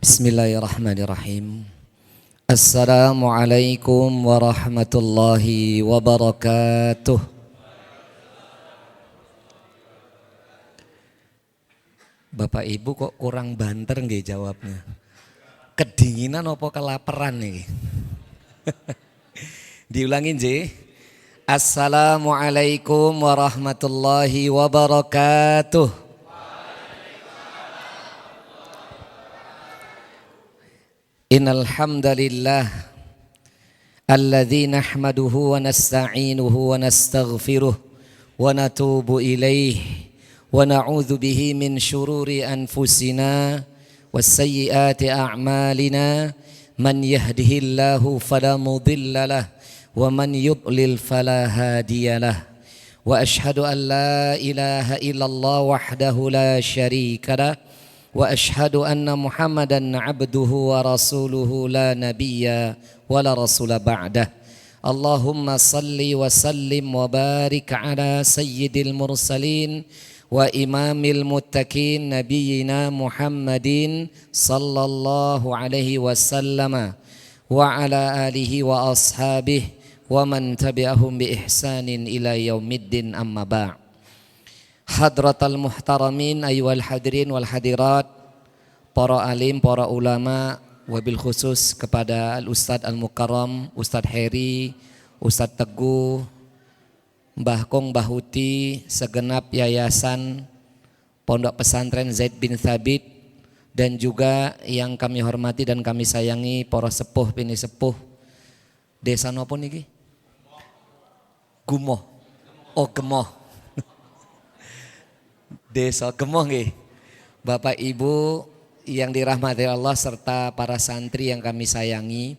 Bismillahirrahmanirrahim. Assalamualaikum warahmatullahi wabarakatuh. Bapak Ibu kok kurang banter nggih jawabnya? Kedinginan apa kelaparan nih? Diulangin J. Assalamualaikum warahmatullahi wabarakatuh. Innal hamdalillah alladzi nahmaduhu wa nasta'inuhu wa nastaghfiruh wa natubu ilaihi wa na'udzu bihi min syururi anfusina wassayyiati a'malina man yahdihillahu fala mudilla lah wa man yudlil fala hadiyalah wa ashhadu an la ilaha illallah wahdahu la syarika lah wa ashhadu anna Muhammadan abduhu wa rasuluhu la nabiyya wa la rasula ba'dah. Allahumma salli wa sallim wa barik ala sayyidil mursalin wa imamil muttaqin nabiyyina Muhammadin sallallahu alaihi wasallam wa ala alihi wa ashabihi wa man tabi'ahum bi ihsanin ila yaumiddin amma ba'. Hadratal muhtaramin ayyuhal hadirin wal hadirat, para alim, para ulama, wabil khusus kepada Al-Ustadz Al-Mukarram, Ustadz Heri, Ustadz Teguh, Mbah Kong, Mbah Huti, segenap yayasan Pondok Pesantren Zaid bin Thabit, dan juga yang kami hormati dan kami sayangi para sepuh bini sepuh desa nopo niki? Gumoh. Oh, Gemoh. Desa Gemoh nggih. Bapak Ibu yang dirahmati Allah serta para santri yang kami sayangi,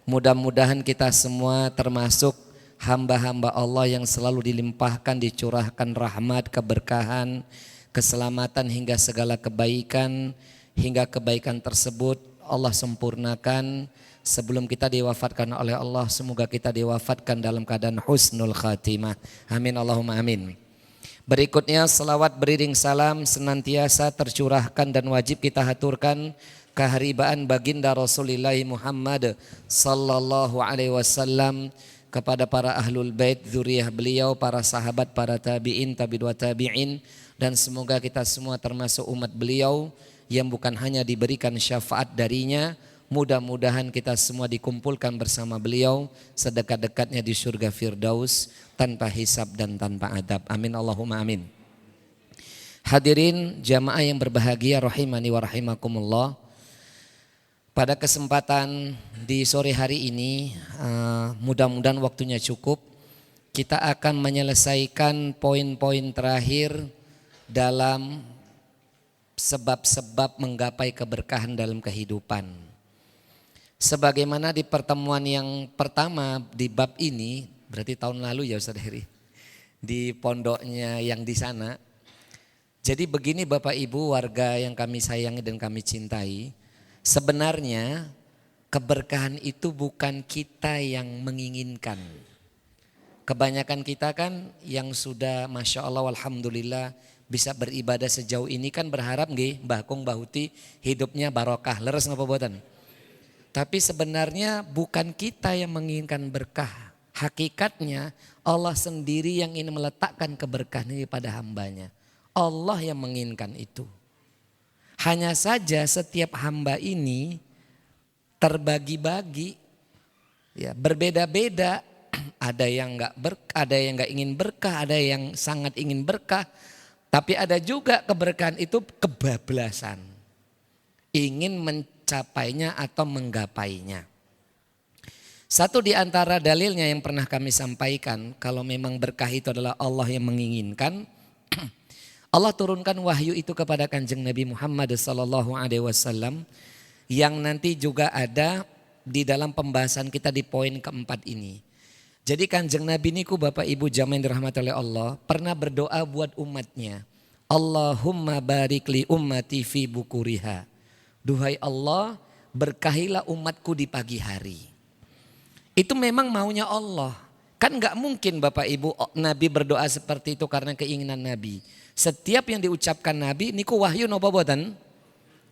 mudah-mudahan kita semua termasuk hamba-hamba Allah yang selalu dilimpahkan, dicurahkan rahmat, keberkahan, keselamatan hingga segala kebaikan, hingga kebaikan tersebut Allah sempurnakan sebelum kita diwafatkan oleh Allah. Semoga kita diwafatkan dalam keadaan husnul khatimah. Amin Allahumma amin. Berikutnya selawat beriring salam senantiasa tercurahkan dan wajib kita haturkan keharibaan baginda Rasulullah Muhammad sallallahu alaihi wasallam kepada para ahlul bait dzurriyyah beliau, para sahabat, para tabi'in, tabi'ut tabi'in, dan semoga kita semua termasuk umat beliau yang bukan hanya diberikan syafaat darinya, mudah-mudahan kita semua dikumpulkan bersama beliau sedekat-dekatnya di surga Firdaus tanpa hisab dan tanpa adab. Amin Allahumma amin. Hadirin jamaah yang berbahagia rahimani wa rahimakumullah. Pada kesempatan di sore hari ini mudah-mudahan waktunya cukup. Kita akan menyelesaikan poin-poin terakhir dalam sebab-sebab menggapai keberkahan dalam kehidupan. Sebagaimana di pertemuan yang pertama di bab ini, berarti tahun lalu ya Ustaz Heri, di pondoknya yang di sana. Jadi begini Bapak Ibu warga yang kami sayangi dan kami cintai, sebenarnya keberkahan itu bukan kita yang menginginkan. Kebanyakan kita kan yang sudah Masya Allah Alhamdulillah bisa beribadah sejauh ini kan berharap nggih Mbah Kong Mbah Huti hidupnya barokah, leres ngapa buatan. Tapi sebenarnya bukan kita yang menginginkan berkah. Hakikatnya Allah sendiri yang ingin meletakkan keberkahan ini pada hambanya. Allah yang menginginkan itu. Hanya saja setiap hamba ini terbagi-bagi, ya, berbeda-beda. Ada yang nggak ingin berkah, ada yang sangat ingin berkah. Tapi ada juga keberkahan itu kebablasan. Ingin mencapainya atau menggapainya. Satu di antara dalilnya yang pernah kami sampaikan, kalau memang berkah itu adalah Allah yang menginginkan, Allah turunkan wahyu itu kepada Kanjeng Nabi Muhammad sallallahu alaihi wasallam yang nanti juga ada di dalam pembahasan kita di poin keempat ini. Jadi Kanjeng Nabi niku Bapak Ibu jamaah yang dirahmati oleh Allah pernah berdoa buat umatnya. Allahumma barik li ummati fi bukuriha. Duhai Allah, berkahilah umatku di pagi hari. Itu memang maunya Allah. Kan gak mungkin Bapak Ibu Nabi berdoa seperti itu karena keinginan Nabi. Setiap yang diucapkan Nabi niku wahyu napa boten?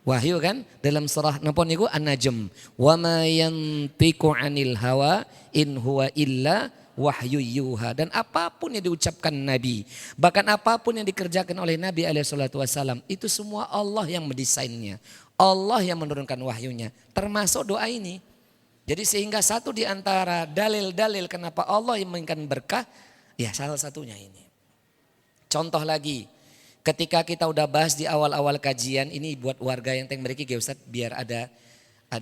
Wahyu kan dalam surah napa niku An-Najm. Wa ma yantiqu 'anil hawa in huwa illa wahyu yuha. Dan apapun yang diucapkan Nabi, bahkan apapun yang dikerjakan oleh Nabi alaihi salatu wasallam, itu semua Allah yang mendesainnya. Allah yang menurunkan wahyunya, termasuk doa ini. Jadi sehingga satu di antara dalil-dalil kenapa Allah yang menginginkan berkah, ya salah satunya ini. Contoh lagi, ketika kita udah bahas di awal-awal kajian, ini buat warga yang mereka ya Ustaz, biar ada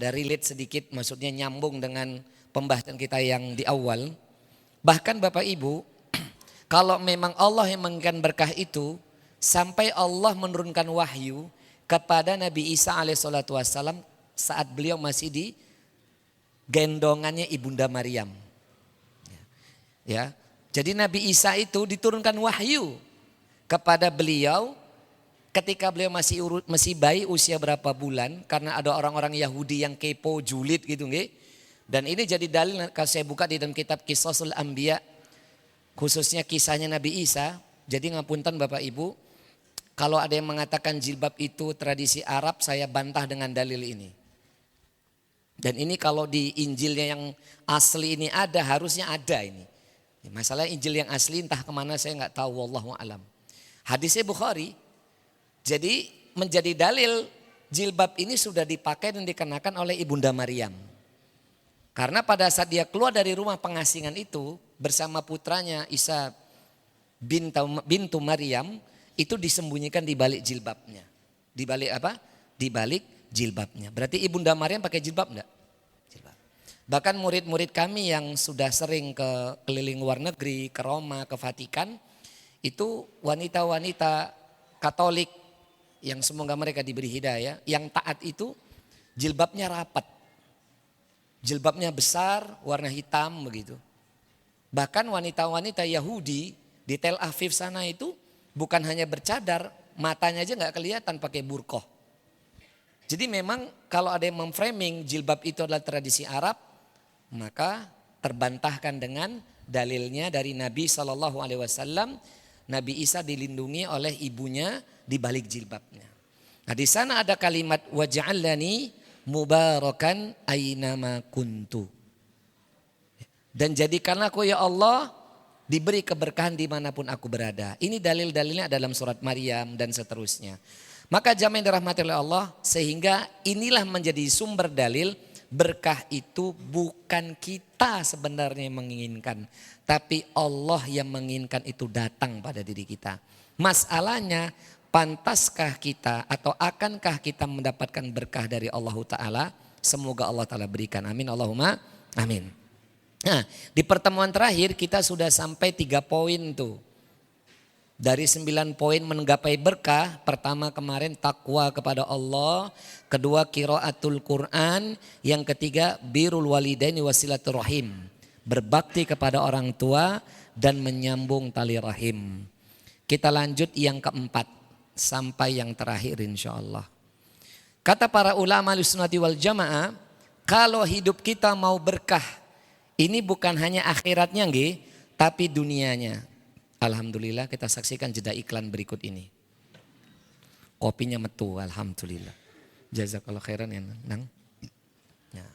relate sedikit, maksudnya nyambung dengan pembahasan kita yang di awal. Bahkan Bapak Ibu, kalau memang Allah yang menginginkan berkah itu, sampai Allah menurunkan wahyu kepada Nabi Isa alaihissalatu wassalam saat beliau masih di gendongannya Ibunda Maryam. Ya, jadi Nabi Isa itu diturunkan wahyu kepada beliau ketika beliau masih bayi usia berapa bulan, karena ada orang-orang Yahudi yang kepo, julid gitu nggih. Dan ini jadi dalil kalau saya buka di dalam kitab Qisasul Anbiya, khususnya kisahnya Nabi Isa. Jadi ngapunten Bapak Ibu, kalau ada yang mengatakan jilbab itu tradisi Arab, saya bantah dengan dalil ini. Dan ini kalau di Injilnya yang asli ini ada, harusnya ada ini. Masalah Injil yang asli entah kemana saya nggak tahu, wallahu a'lam. Hadisnya Bukhari. Jadi menjadi dalil jilbab ini sudah dipakai dan dikenakan oleh Ibunda Maryam. Karena pada saat dia keluar dari rumah pengasingan itu bersama putranya Isa bintu Maryam, itu disembunyikan di balik jilbabnya. Di balik apa? Di balik jilbabnya. Berarti Ibunda Maryam pakai jilbab enggak? Jilbab. Bahkan murid-murid kami yang sudah sering ke keliling luar negeri, ke Roma, ke Vatikan, itu wanita-wanita Katolik yang semoga mereka diberi hidayah, yang taat itu jilbabnya rapat. Jilbabnya besar, warna hitam begitu. Bahkan wanita-wanita Yahudi di Tel Aviv sana itu bukan hanya bercadar, matanya aja nggak kelihatan pakai burqah. Jadi memang kalau ada yang memframing jilbab itu adalah tradisi Arab, maka terbantahkan dengan dalilnya dari Nabi SAW. Nabi Isa dilindungi oleh ibunya di balik jilbabnya. Nah di sana ada kalimat waj'alani mubarakan ainama kuntu. Dan jadikanlah aku ya Allah diberi keberkahan dimanapun aku berada. Ini dalil-dalilnya dalam surat Maryam dan seterusnya. Maka jamaah yang dirahmati oleh Allah, sehingga inilah menjadi sumber dalil berkah itu bukan kita sebenarnya yang menginginkan. Tapi Allah yang menginginkan itu datang pada diri kita. Masalahnya, pantaskah kita atau akankah kita mendapatkan berkah dari Allah Ta'ala? Semoga Allah Ta'ala berikan. Amin. Allahumma amin. Nah di pertemuan terakhir kita sudah sampai 3 poin tuh. Dari 9 poin menggapai berkah. Pertama kemarin takwa kepada Allah. Kedua qiraatul Quran. Yang ketiga birrul walidaini wasilaturrahim. Berbakti kepada orang tua dan menyambung tali rahim. Kita lanjut yang keempat. Sampai yang terakhir insya Allah. Kata para ulama Ahlussunnati wal Jamaah, kalau hidup kita mau berkah, ini bukan hanya akhiratnya nggih, tapi dunianya. Alhamdulillah kita saksikan jeda iklan berikut ini. Kopinya metu, alhamdulillah. Jazakallah khairan ya Nang. Ya.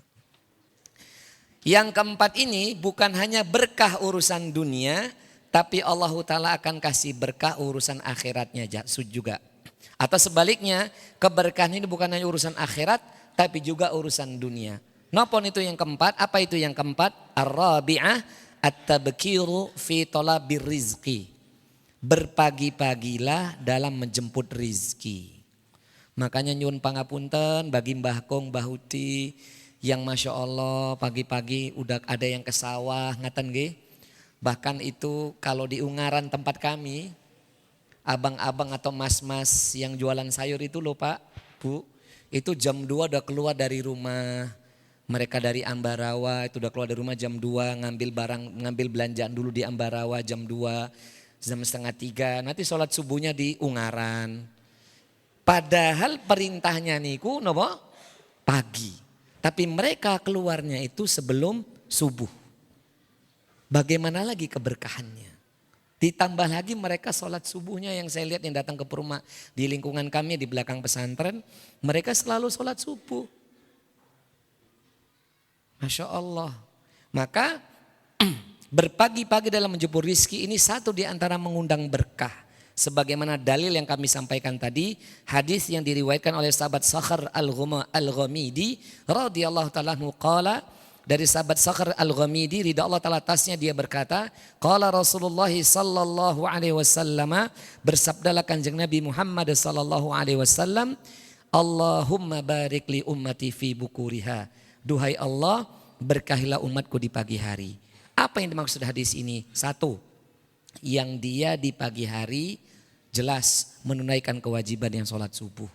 Yang keempat ini bukan hanya berkah urusan dunia, tapi Allah Ta'ala akan kasih berkah urusan akhiratnya juga. Atau sebaliknya, keberkahan ini bukan hanya urusan akhirat, tapi juga urusan dunia. Nopon itu yang keempat. Apa itu yang keempat? Ar-rabi'ah at-tabkiru fi talabir rizki. Berpagi-pagilah dalam menjemput rizki. Makanya nyun pangapunten bagi Mbah Kong, Mbah Huti yang Masya Allah pagi-pagi udah ada yang ke sawah ngaten nggih. Bahkan itu kalau di Ungaran tempat kami, abang-abang atau mas-mas yang jualan sayur itu loh Pak, Bu, itu jam 2 udah keluar dari rumah. Mereka dari Ambarawa itu udah keluar dari rumah jam 2 ngambil barang, ngambil belanjaan dulu di Ambarawa jam 2, jam setengah 3, nanti sholat subuhnya di Ungaran. Padahal perintahnya niku nopo pagi, tapi mereka keluarnya itu sebelum subuh. Bagaimana lagi keberkahannya? Ditambah lagi mereka sholat subuhnya yang saya lihat yang datang ke rumah di lingkungan kami di belakang pesantren. Mereka selalu sholat subuh. Masya Allah. Maka berpagi-pagi dalam menjemput rizki ini satu di antara mengundang berkah. Sebagaimana dalil yang kami sampaikan tadi, hadis yang diriwayatkan oleh sahabat Sakhar Al-Ghamidi radhiyallahu ta'ala anhu qala, dari sahabat Sakhar Al-Ghamidi ridha Allah ta'ala atasnya, dia berkata, qala Rasulullah sallallahu alaihi wasallam, bersabdalah Kanjeng Nabi Muhammad sallallahu alaihi wasallam, Allahumma barik li ummati fi bukuriha. Duhai Allah, berkahilah umatku di pagi hari. Apa yang dimaksud hadis ini? Satu, yang dia di pagi hari jelas menunaikan kewajiban yang sholat subuh.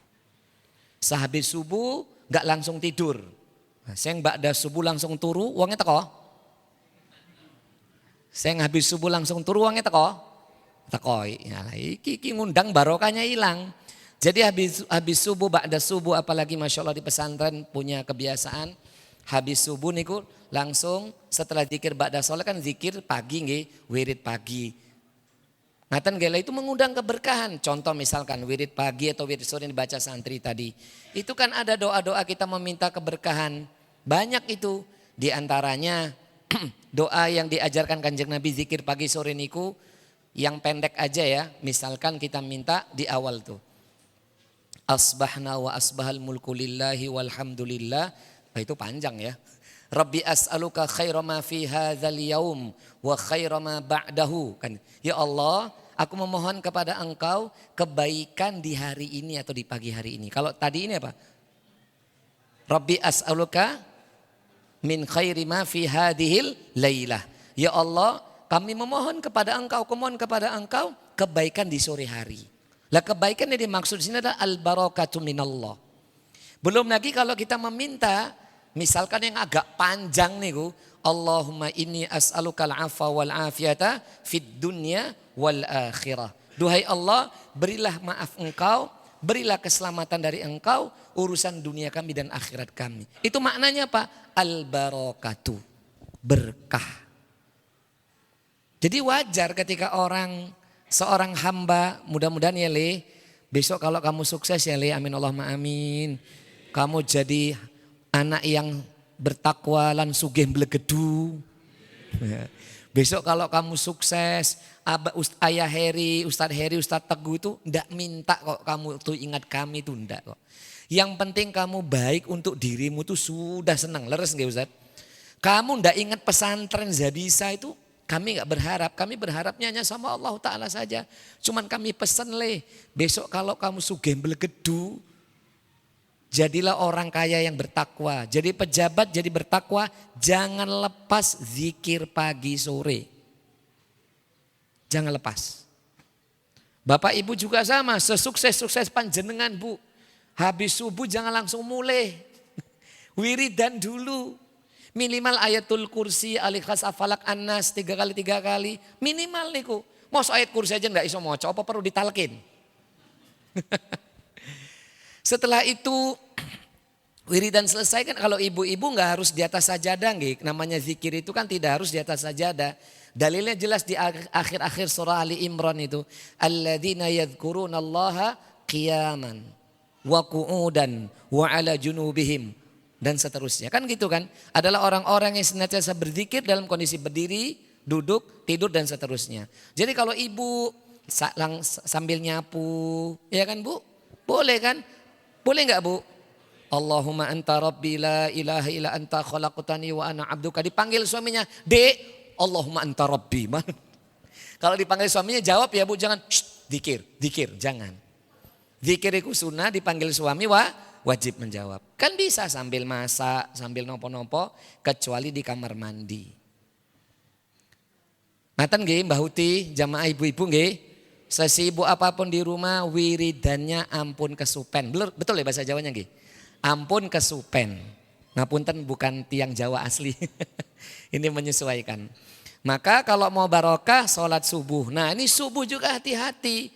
Sehabis subuh gak langsung tidur. Saya ba'da subuh langsung turu, uangnya teko. Saya habis subuh langsung turu, uangnya teko. Teko, ya, iki ngundang barokahnya hilang. Jadi habis subuh, ba'da subuh, apalagi Masya Allah di pesantren punya kebiasaan. Habis subuh niku langsung setelah zikir ba'da sholat kan zikir pagi nggih, wirid pagi. Ngatan gela itu mengundang keberkahan. Contoh misalkan wirid pagi atau wirid sore yang dibaca santri tadi. Itu kan ada doa-doa kita meminta keberkahan. Banyak itu. Di antaranya doa yang diajarkan Kanjeng Nabi zikir pagi sore niku yang pendek aja ya. Misalkan kita minta di awal tuh. Asbahna wa asbahal mulku lillahi walhamdulillah. Nah, itu panjang ya. Rabbi as'aluka khaira ma fi hadzal yaum wa khaira ma ba'dahu. Kan, ya Allah, aku memohon kepada Engkau kebaikan di hari ini atau di pagi hari ini. Kalau tadi ini apa? Rabbi as'aluka min khairi ma fi hadhil lailah. Ya Allah, kami memohon kepada Engkau, kumohon kepada Engkau kebaikan di sore hari. Lah kebaikan yang dimaksud di sini adalah al-barakatu minallah. Belum lagi kalau kita meminta misalkan yang agak panjang nih, Allahumma inni as'aluka al-'afwa wal 'afiyata fid dunya wal akhirah. Duhai Allah, berilah maaf Engkau, berilah keselamatan dari Engkau urusan dunia kami dan akhirat kami. Itu maknanya apa? Al-barakatu, berkah. Jadi wajar ketika seorang hamba, mudah-mudahan ya Le, besok kalau kamu sukses ya Le, amin Allahumma amin. Kamu jadi anak yang bertakwa lan sugih blegedu. Besok kalau kamu sukses, Ayah Heri, Ustadz Heri, Ustadz Teguh itu enggak minta kok kamu tuh ingat kami itu enggak kok. Yang penting kamu baik untuk dirimu tuh sudah senang. Leres enggak Ustadz? Kamu enggak ingat pesantren Zabisa itu, kami enggak berharap. Kami berharapnya hanya sama Allah Ta'ala saja. Cuman kami pesan Le, besok kalau kamu sugih blegedu, jadilah orang kaya yang bertakwa. Jadi pejabat, jadi bertakwa. Jangan lepas zikir pagi sore. Jangan lepas. Bapak ibu juga sama. Sesukses-sukses panjenengan bu. Habis subuh jangan langsung mulai. Wiridan dulu. Minimal ayatul kursi, alikhas afalak annas 3 kali. Minimal niku. Mau ayat kursi aja enggak iso moco. Apa perlu ditalkin? Setelah itu wiridan selesai kan, kalau ibu-ibu nggak harus di atas sajadah, nggih. Namanya zikir itu kan tidak harus di atas sajadah. Dalilnya jelas di akhir-akhir surah Ali Imran itu. Alladzina yadhkurunallaha qiyaman wa qu'udan wa ala junubihim dan seterusnya. Kan gitu kan? Adalah orang-orang yang senantiasa berzikir dalam kondisi berdiri, duduk, tidur dan seterusnya. Jadi kalau ibu sambil nyapu, ya kan Bu? Boleh kan? Boleh enggak Bu? Allahumma anta rabbi la ilaha illa anta khalaqtani wa ana abduka. Dipanggil suaminya, Dek, Allahumma anta rabbi. Kalau dipanggil suaminya jawab ya Bu, jangan dikir, jangan. Zikir itu sunnah, dipanggil suami wajib menjawab. Kan bisa sambil masak, sambil nopo-nopo, kecuali di kamar mandi. Ngaten nggih Mbah Huti, jamaah ibu-ibu nggih. Sesibuk apapun di rumah, wiridannya ampun kesupen. Betul ya bahasa Jawanya nggih? Ampun kesupen. Ngapunten bukan tiang Jawa asli. Ini menyesuaikan. Maka kalau mau barokah sholat subuh. Nah ini subuh juga hati-hati.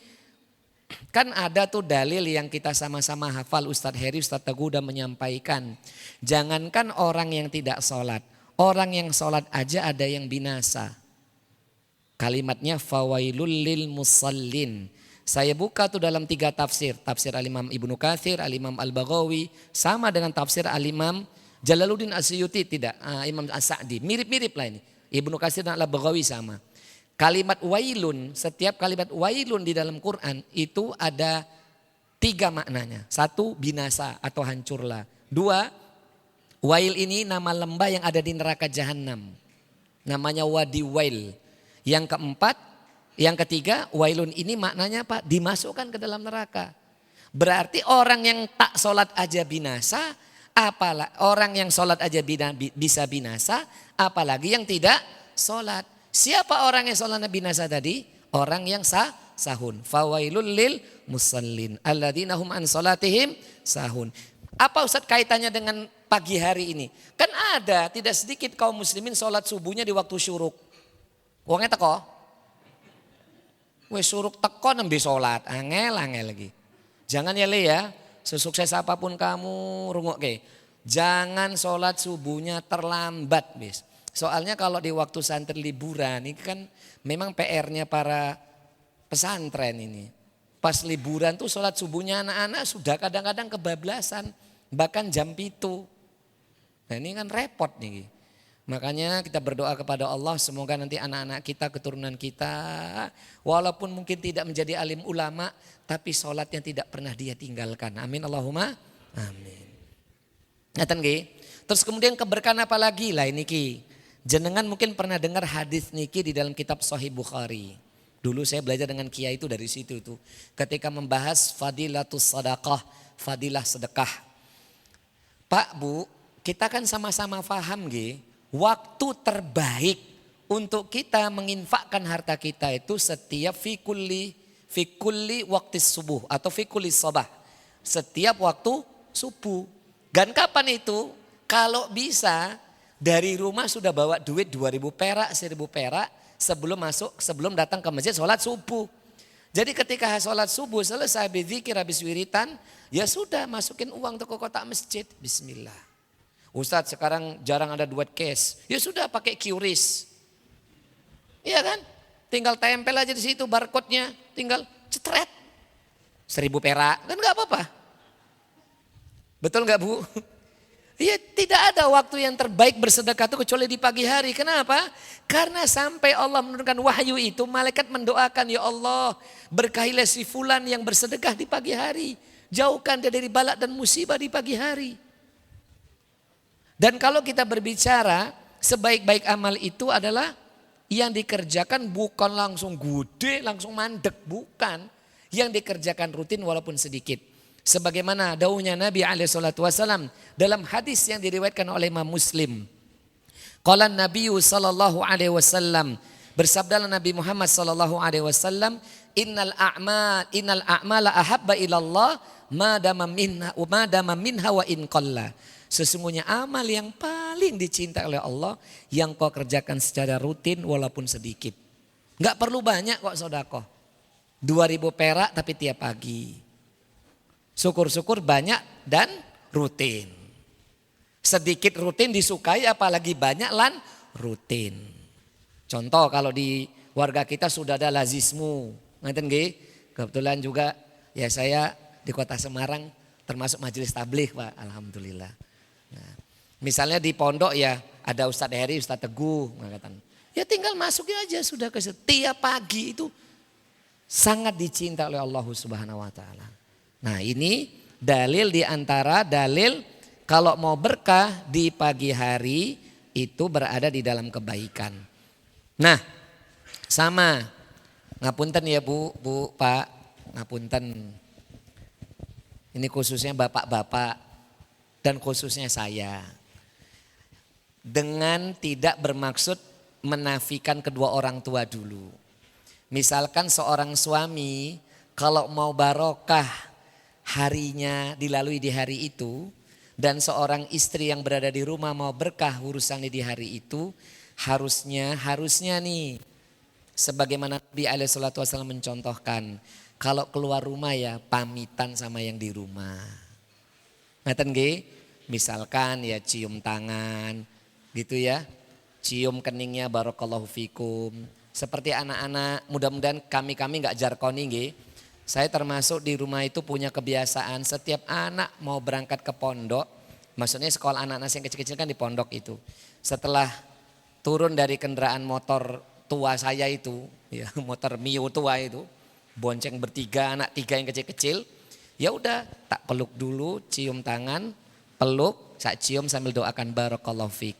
Kan ada tuh dalil yang kita sama-sama hafal. Ustadz Heri, Ustadz Teguh udah menyampaikan. Jangankan orang yang tidak sholat. Orang yang sholat aja ada yang binasa. Kalimatnya fawailul lil musallin. Saya buka tuh dalam 3 tafsir. Tafsir Al-Imam Ibnu Katsir, Al-Imam Al-Baghawi. Sama dengan tafsir Al-Imam Jalaluddin As-Suyuti, tidak. Imam As-Sa'di. Mirip-mirip lah ini. Ibnu Katsir dan Al-Baghawi sama. Kalimat wailun, setiap kalimat wailun di dalam Quran itu ada 3 maknanya. 1, binasa atau hancurlah. 2, wail ini nama lembah yang ada di neraka Jahannam. Namanya Wadi Wail. Yang keempat, yang ketiga, wailun ini maknanya apa? Dimasukkan ke dalam neraka. Berarti orang yang tak sholat aja binasa, orang yang sholat aja bisa binasa, apalagi yang tidak sholat. Siapa orang yang sholat binasa tadi? Orang yang sahun. Fawailul lil musallin alladzina hum an sholatihim sahun. Apa Ustaz kaitannya dengan pagi hari ini? Kan ada tidak sedikit kaum muslimin sholat subuhnya di waktu syuruk. Wongnya teko. Wes suruk teko nembe sholat, angel lagi. Jangan ya Le ya, sesukses apapun kamu rungokke. Jangan sholat subuhnya terlambat bis. Soalnya kalau di waktu santri liburan ini kan memang PR-nya para pesantren ini. Pas liburan tuh sholat subuhnya anak-anak sudah kadang-kadang kebablasan, bahkan jam 7. Nah ini kan repot nih. Makanya kita berdoa kepada Allah semoga nanti anak-anak kita, keturunan kita walaupun mungkin tidak menjadi alim ulama tapi sholatnya tidak pernah dia tinggalkan. Amin Allahumma amin. Ngaten nggih. Terus kemudian keberkahan apa lagi lah ini ki. Jenengan mungkin pernah dengar hadis niki di dalam kitab Sahih Bukhari. Dulu saya belajar dengan kiai itu dari situ tuh. Ketika membahas fadilatus sadaqah, fadilah sedekah. Pak Bu, kita kan sama-sama paham nggih. Waktu terbaik untuk kita menginfakkan harta kita itu setiap fikuli waktu subuh atau fikuli sabah. Setiap waktu subuh. Dan kapan itu? Kalau bisa dari rumah sudah bawa duit 2.000 perak, 1.000 perak sebelum datang ke masjid sholat subuh. Jadi ketika sholat subuh selesai berzikir habis wiritan, ya sudah masukin uang ke kotak masjid. Bismillah. Ustadz sekarang jarang ada duit cash. Ya sudah pakai QRIS. Iya kan? Tinggal tempel aja di situ barcode-nya. Tinggal cetret. 1.000 perak. Kan gak apa-apa. Betul gak Bu? Ya tidak ada waktu yang terbaik bersedekah itu kecuali di pagi hari. Kenapa? Karena sampai Allah menurunkan wahyu itu. Malaikat mendoakan ya Allah. Berkahilah si fulan yang bersedekah di pagi hari. Jauhkan dia dari balak dan musibah di pagi hari. Dan kalau kita berbicara sebaik-baik amal itu adalah yang dikerjakan bukan langsung gede, langsung mandek. Bukan. Yang dikerjakan rutin walaupun sedikit. Sebagaimana dawuhnya Nabi SAW dalam hadis yang diriwayatkan oleh Imam Muslim. Qala Nabi sallallahu alaihi wasallam, bersabdalah Nabi Muhammad sallallahu alaihi wasallam, innal a'mala ahabba ilallah ma dama minha wa in qalla. Sesungguhnya amal yang paling dicintai oleh Allah yang kau kerjakan secara rutin walaupun sedikit. Enggak perlu banyak kok sedekah. 2.000 perak tapi tiap pagi. Syukur-syukur banyak dan rutin. Sedikit rutin disukai apalagi banyak lan rutin. Contoh kalau di warga kita sudah ada lazismu. Ngerti nggih? Kebetulan juga ya saya di Kota Semarang termasuk majelis tabligh Pak. Alhamdulillah. Nah, misalnya di pondok ya ada Ustadz Heri, Ustadz Teguh mengatakan, ya tinggal masukin aja sudah ke setiap pagi itu sangat dicinta oleh Allah Subhanahu wa taala. Nah, ini dalil di antara dalil kalau mau berkah di pagi hari itu berada di dalam kebaikan. Nah, sama ngapunten ya Bu, Pak, ngapunten. Ini khususnya bapak-bapak. Dan khususnya saya, dengan tidak bermaksud menafikan kedua orang tua dulu. Misalkan seorang suami kalau mau barokah harinya dilalui di hari itu, dan seorang istri yang berada di rumah mau berkah urusannya di hari itu, harusnya nih, sebagaimana Nabi SAW mencontohkan, kalau keluar rumah ya pamitan sama yang di rumah. Ngeten nggih? Misalkan ya cium tangan gitu ya. Cium keningnya barakallahu fikum. Seperti anak-anak, mudah-mudahan kami nggak jarkoni nggih. Saya termasuk di rumah itu punya kebiasaan setiap anak mau berangkat ke pondok, maksudnya sekolah anak-anak yang kecil-kecil kan di pondok itu. Setelah turun dari kendaraan motor tua saya itu, ya motor Mio tua itu, bonceng bertiga, anak tiga yang kecil-kecil, ya udah tak peluk dulu, cium tangan, peluk, saya cium sambil doakan barakallahu fiik.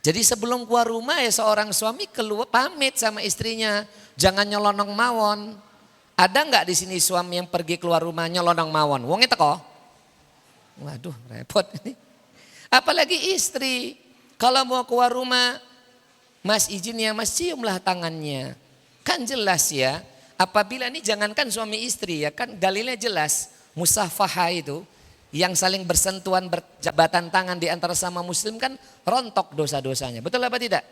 Jadi sebelum keluar rumah ya seorang suami keluar pamit sama istrinya, jangan nyelonong mawon. Ada nggak di sini suami yang pergi keluar rumah nyelonong mawon? Wong itu kok? Waduh repot ini. Apalagi istri, kalau mau keluar rumah, mas izin ya mas ciumlah tangannya. Kan jelas ya, apabila ini jangankan suami istri ya kan dalilnya jelas. Musafahah itu yang saling bersentuhan berjabatan tangan di antara sama muslim kan rontok dosa-dosanya. Betul apa tidak?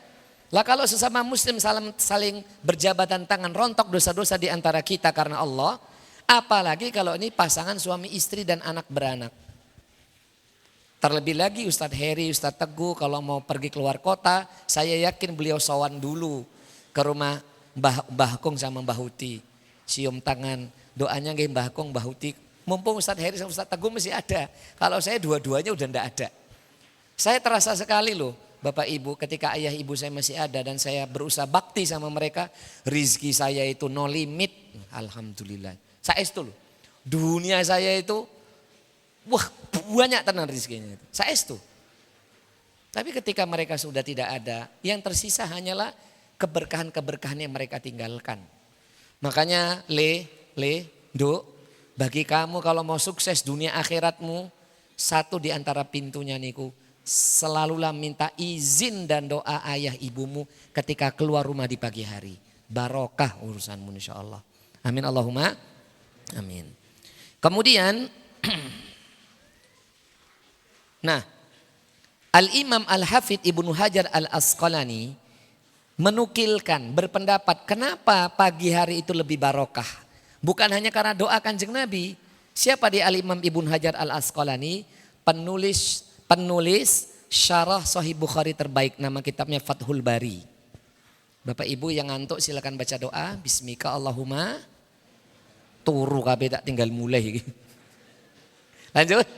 Lah kalau sesama muslim saling berjabatan tangan rontok dosa-dosa di antara kita karena Allah. Apalagi kalau ini pasangan suami istri dan anak beranak. Terlebih lagi Ustadz Heri, Ustadz Teguh kalau mau pergi keluar kota. Saya yakin beliau sowan dulu ke rumah Mbah Kong sama Mbah Huti. Cium tangan, doanya nggih Mbah Kong, Mbah Huti. Mumpung Ustadz Heri sama Ustadz Teguh masih ada. Kalau saya dua-duanya udah enggak ada. Saya terasa sekali loh Bapak Ibu ketika ayah ibu saya masih ada dan saya berusaha bakti sama mereka. Rizki saya itu no limit. Alhamdulillah. Saya itu loh. Dunia saya itu wah banyak tenan rizkinya. Saya itu. Tapi ketika mereka sudah tidak ada. Yang tersisa hanyalah keberkahan-keberkahan yang mereka tinggalkan. Makanya Duk. Bagi kamu kalau mau sukses dunia akhiratmu, satu di antara pintunya niku, selalulah minta izin dan doa ayah ibumu ketika keluar rumah di pagi hari. Barokah urusanmu insyaallah. Amin Allahumma amin. Kemudian nah, Al-Imam Al-Hafidh Ibnu Hajar Al-Asqalani menukilkan berpendapat kenapa pagi hari itu lebih barokah. Bukan hanya karena doa Kanjeng Nabi. Siapa dia Al-Imam Ibnu Hajar Al-Asqalani? Penulis syarah Sahih Bukhari terbaik. Nama kitabnya Fathul Bari. Bapak Ibu yang ngantuk silakan baca doa. Bismika Allahumma. Turu kabeh tak tinggal mulai. Lanjut.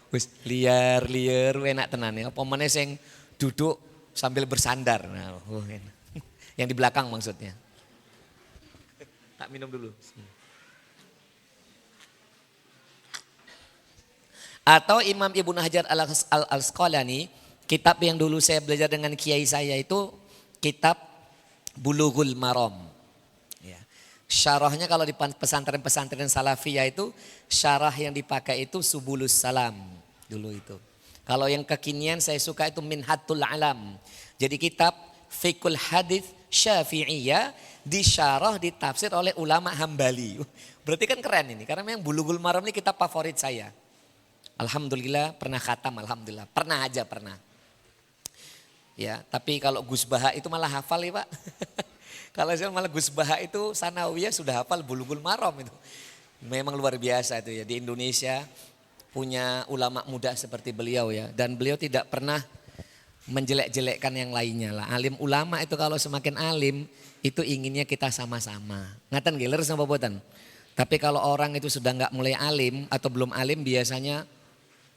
Wis liar enak tenan ya. Apa meneh sing duduk sambil bersandar. Nah, yang di belakang maksudnya. Tak minum dulu. Atau Imam Ibnu Hajar Al-Asqalani, kitab yang dulu saya belajar dengan kiai saya itu kitab Bulughul Maram. Ya. Syarahnya kalau di pesantren-pesantren Salafiyah itu syarah yang dipakai itu Subulus Salam dulu itu. Kalau yang kekinian saya suka itu Minhatul Alam. Jadi kitab Fiqhul Hadits Syafi'iyah disyarah ditafsir oleh ulama Hambali. Berarti kan keren ini karena memang Bulughul Maram ini kitab favorit saya. Alhamdulillah pernah khatam, alhamdulillah. Pernah aja pernah. Ya, tapi kalau Gus Baha itu malah hafal ya Pak. Kalau saya malah Gus Baha itu sanawiyah sudah hafal Bulughul Maram itu. Memang luar biasa itu ya. Di Indonesia punya ulama muda seperti beliau ya. Dan beliau tidak pernah menjelek-jelekkan yang lainnya lah. Alim ulama itu kalau semakin alim itu inginnya kita sama-sama. Ngaten nggih leres napa boten? Tapi kalau orang itu sudah nggak mulai alim atau belum alim biasanya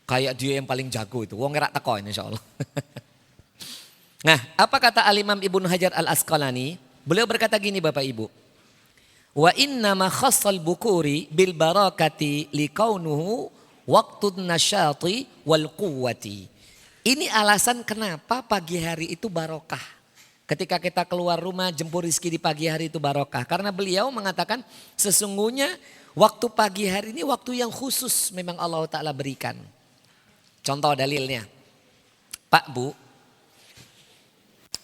kayak dia yang paling jago itu. Wong ngerak teko insyaallah. Nah, apa kata Al-Imam Ibnu Hajar Al-Asqalani? Beliau berkata gini Bapak Ibu. Wa inna ma khassal bukuri bil barakati likaunuhu waqtun nasyati wal quwwati. Ini alasan kenapa pagi hari itu barokah. Ketika kita keluar rumah jemput rizki di pagi hari itu barokah. Karena beliau mengatakan sesungguhnya waktu pagi hari ini waktu yang khusus memang Allah Ta'ala berikan. Contoh dalilnya. Pak Bu,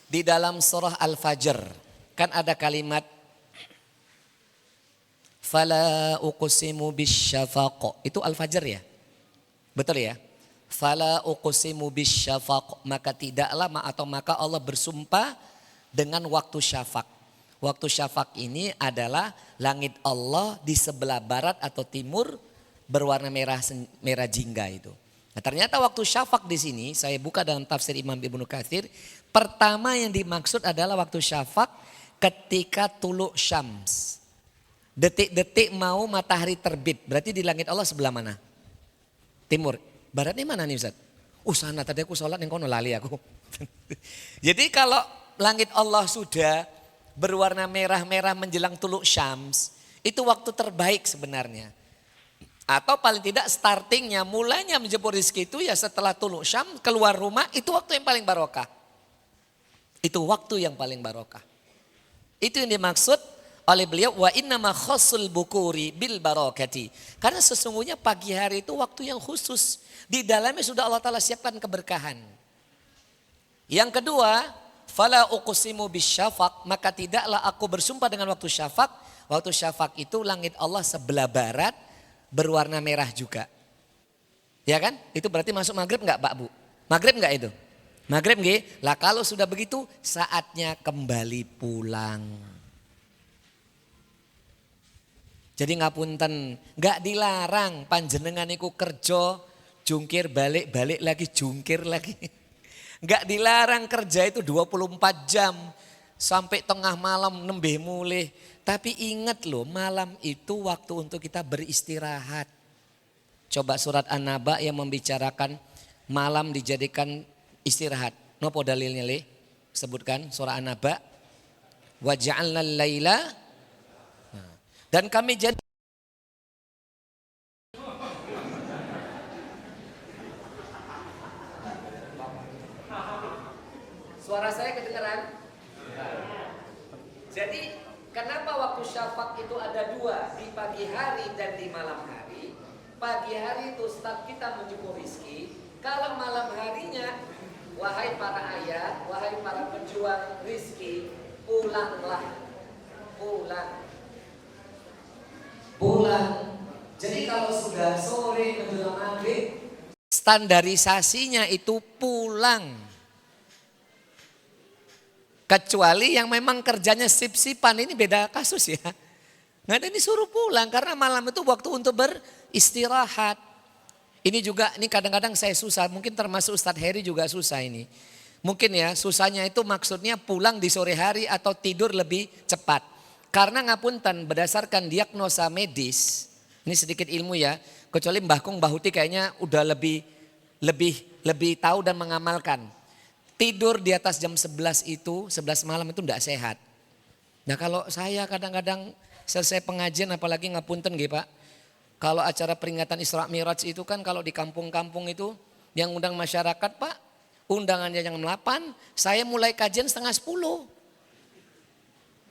di dalam surah Al-Fajr kan ada kalimat Fala uqsimu bisyafaq. Itu Al-Fajr ya? Betul ya? Fala uqsimu bisyafaq. Maka tidaklah maka Allah bersumpah dengan waktu syafaq. Waktu syafaq ini adalah langit Allah di sebelah barat atau timur berwarna merah jingga itu. Nah, ternyata waktu syafaq di sini saya buka dalam tafsir Imam Ibnu Katsir, pertama yang dimaksud adalah waktu syafaq ketika tuluk syams. Detik-detik mau matahari terbit, berarti di langit Allah sebelah mana? Timur. Baratnya mana nih Ustaz? Sana tadi aku sholat yang kono lali aku. Jadi kalau langit Allah sudah berwarna merah-merah menjelang tuluk syams, itu waktu terbaik sebenarnya. Atau paling tidak startingnya, mulainya menjemput rezeki itu ya setelah tuluk syam, keluar rumah, itu waktu yang paling barokah. Itu waktu yang paling barokah. Itu yang dimaksud oleh beliau, wa innama khassul bukuri bil barakati. Karena sesungguhnya pagi hari itu waktu yang khusus. Di dalamnya sudah Allah Ta'ala siapkan keberkahan. Yang kedua, fala uqsimu bisyafaq, maka tidaklah aku bersumpah dengan waktu syafaq. Waktu syafaq itu langit Allah sebelah barat, berwarna merah juga. Ya kan? Itu berarti masuk maghrib enggak Pak Bu? Maghrib enggak itu? Maghrib nggih. Lah kalau sudah begitu saatnya kembali pulang. Jadi ngapunten, enggak dilarang panjenengan iku kerja jungkir balik lagi jungkir lagi. Enggak dilarang kerja itu 24 jam sampai tengah malam nembeh mulih. Tapi ingat loh, malam itu waktu untuk kita beristirahat. Coba surat An-Naba yang membicarakan malam dijadikan istirahat. Nopo dalilnya le? Sebutkan surah An-Naba. Wa ja'alnal laila. Dan kami jadi. Suara saya kedengeran? Jadi kenapa waktu syafaq itu ada dua, di pagi hari dan di malam hari? Pagi hari itu saat kita menjemput rizki. Kalau malam harinya, wahai para ayah, wahai para pejuang rizki, pulanglah. Pulang. Jadi kalau sudah sore menjelang maghrib, standarisasinya itu pulang. Kecuali yang memang kerjanya sip-sipan, ini beda kasus ya. Nggak ada disuruh pulang karena malam itu waktu untuk beristirahat. Ini juga, ini kadang-kadang saya susah, mungkin termasuk Ustadz Heri juga susah ini. Mungkin ya susahnya itu maksudnya pulang di sore hari atau tidur lebih cepat. Karena ngapunten berdasarkan diagnosa medis, ini sedikit ilmu ya. Kecuali Mbah Kung, Mbah Huti kayaknya udah lebih tahu dan mengamalkan. Tidur di atas jam 11 itu, 11 malam itu enggak sehat. Nah kalau saya kadang-kadang selesai pengajian apalagi ngapunten nggih Pak. Kalau acara peringatan Isra Mi'raj itu kan kalau di kampung-kampung itu yang undang masyarakat Pak, undangannya jam 8, saya mulai kajian setengah 10.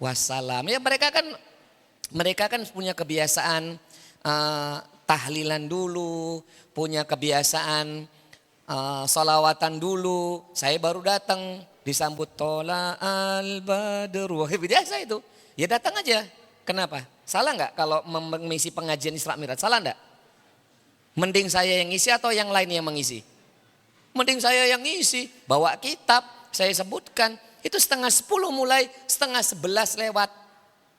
Wassalam. Ya mereka kan punya kebiasaan tahlilan dulu, punya kebiasaan salawatan dulu. Saya baru datang disambut tola al-badru. Biasa itu. Ya datang aja. Kenapa? Salah nggak kalau mengisi pengajian Isra Mi'raj? Salah enggak? Mending saya yang ngisi atau yang lain yang mengisi? Mending saya yang ngisi. Bawa kitab, saya sebutkan. Itu setengah 10 mulai, setengah 11 lewat.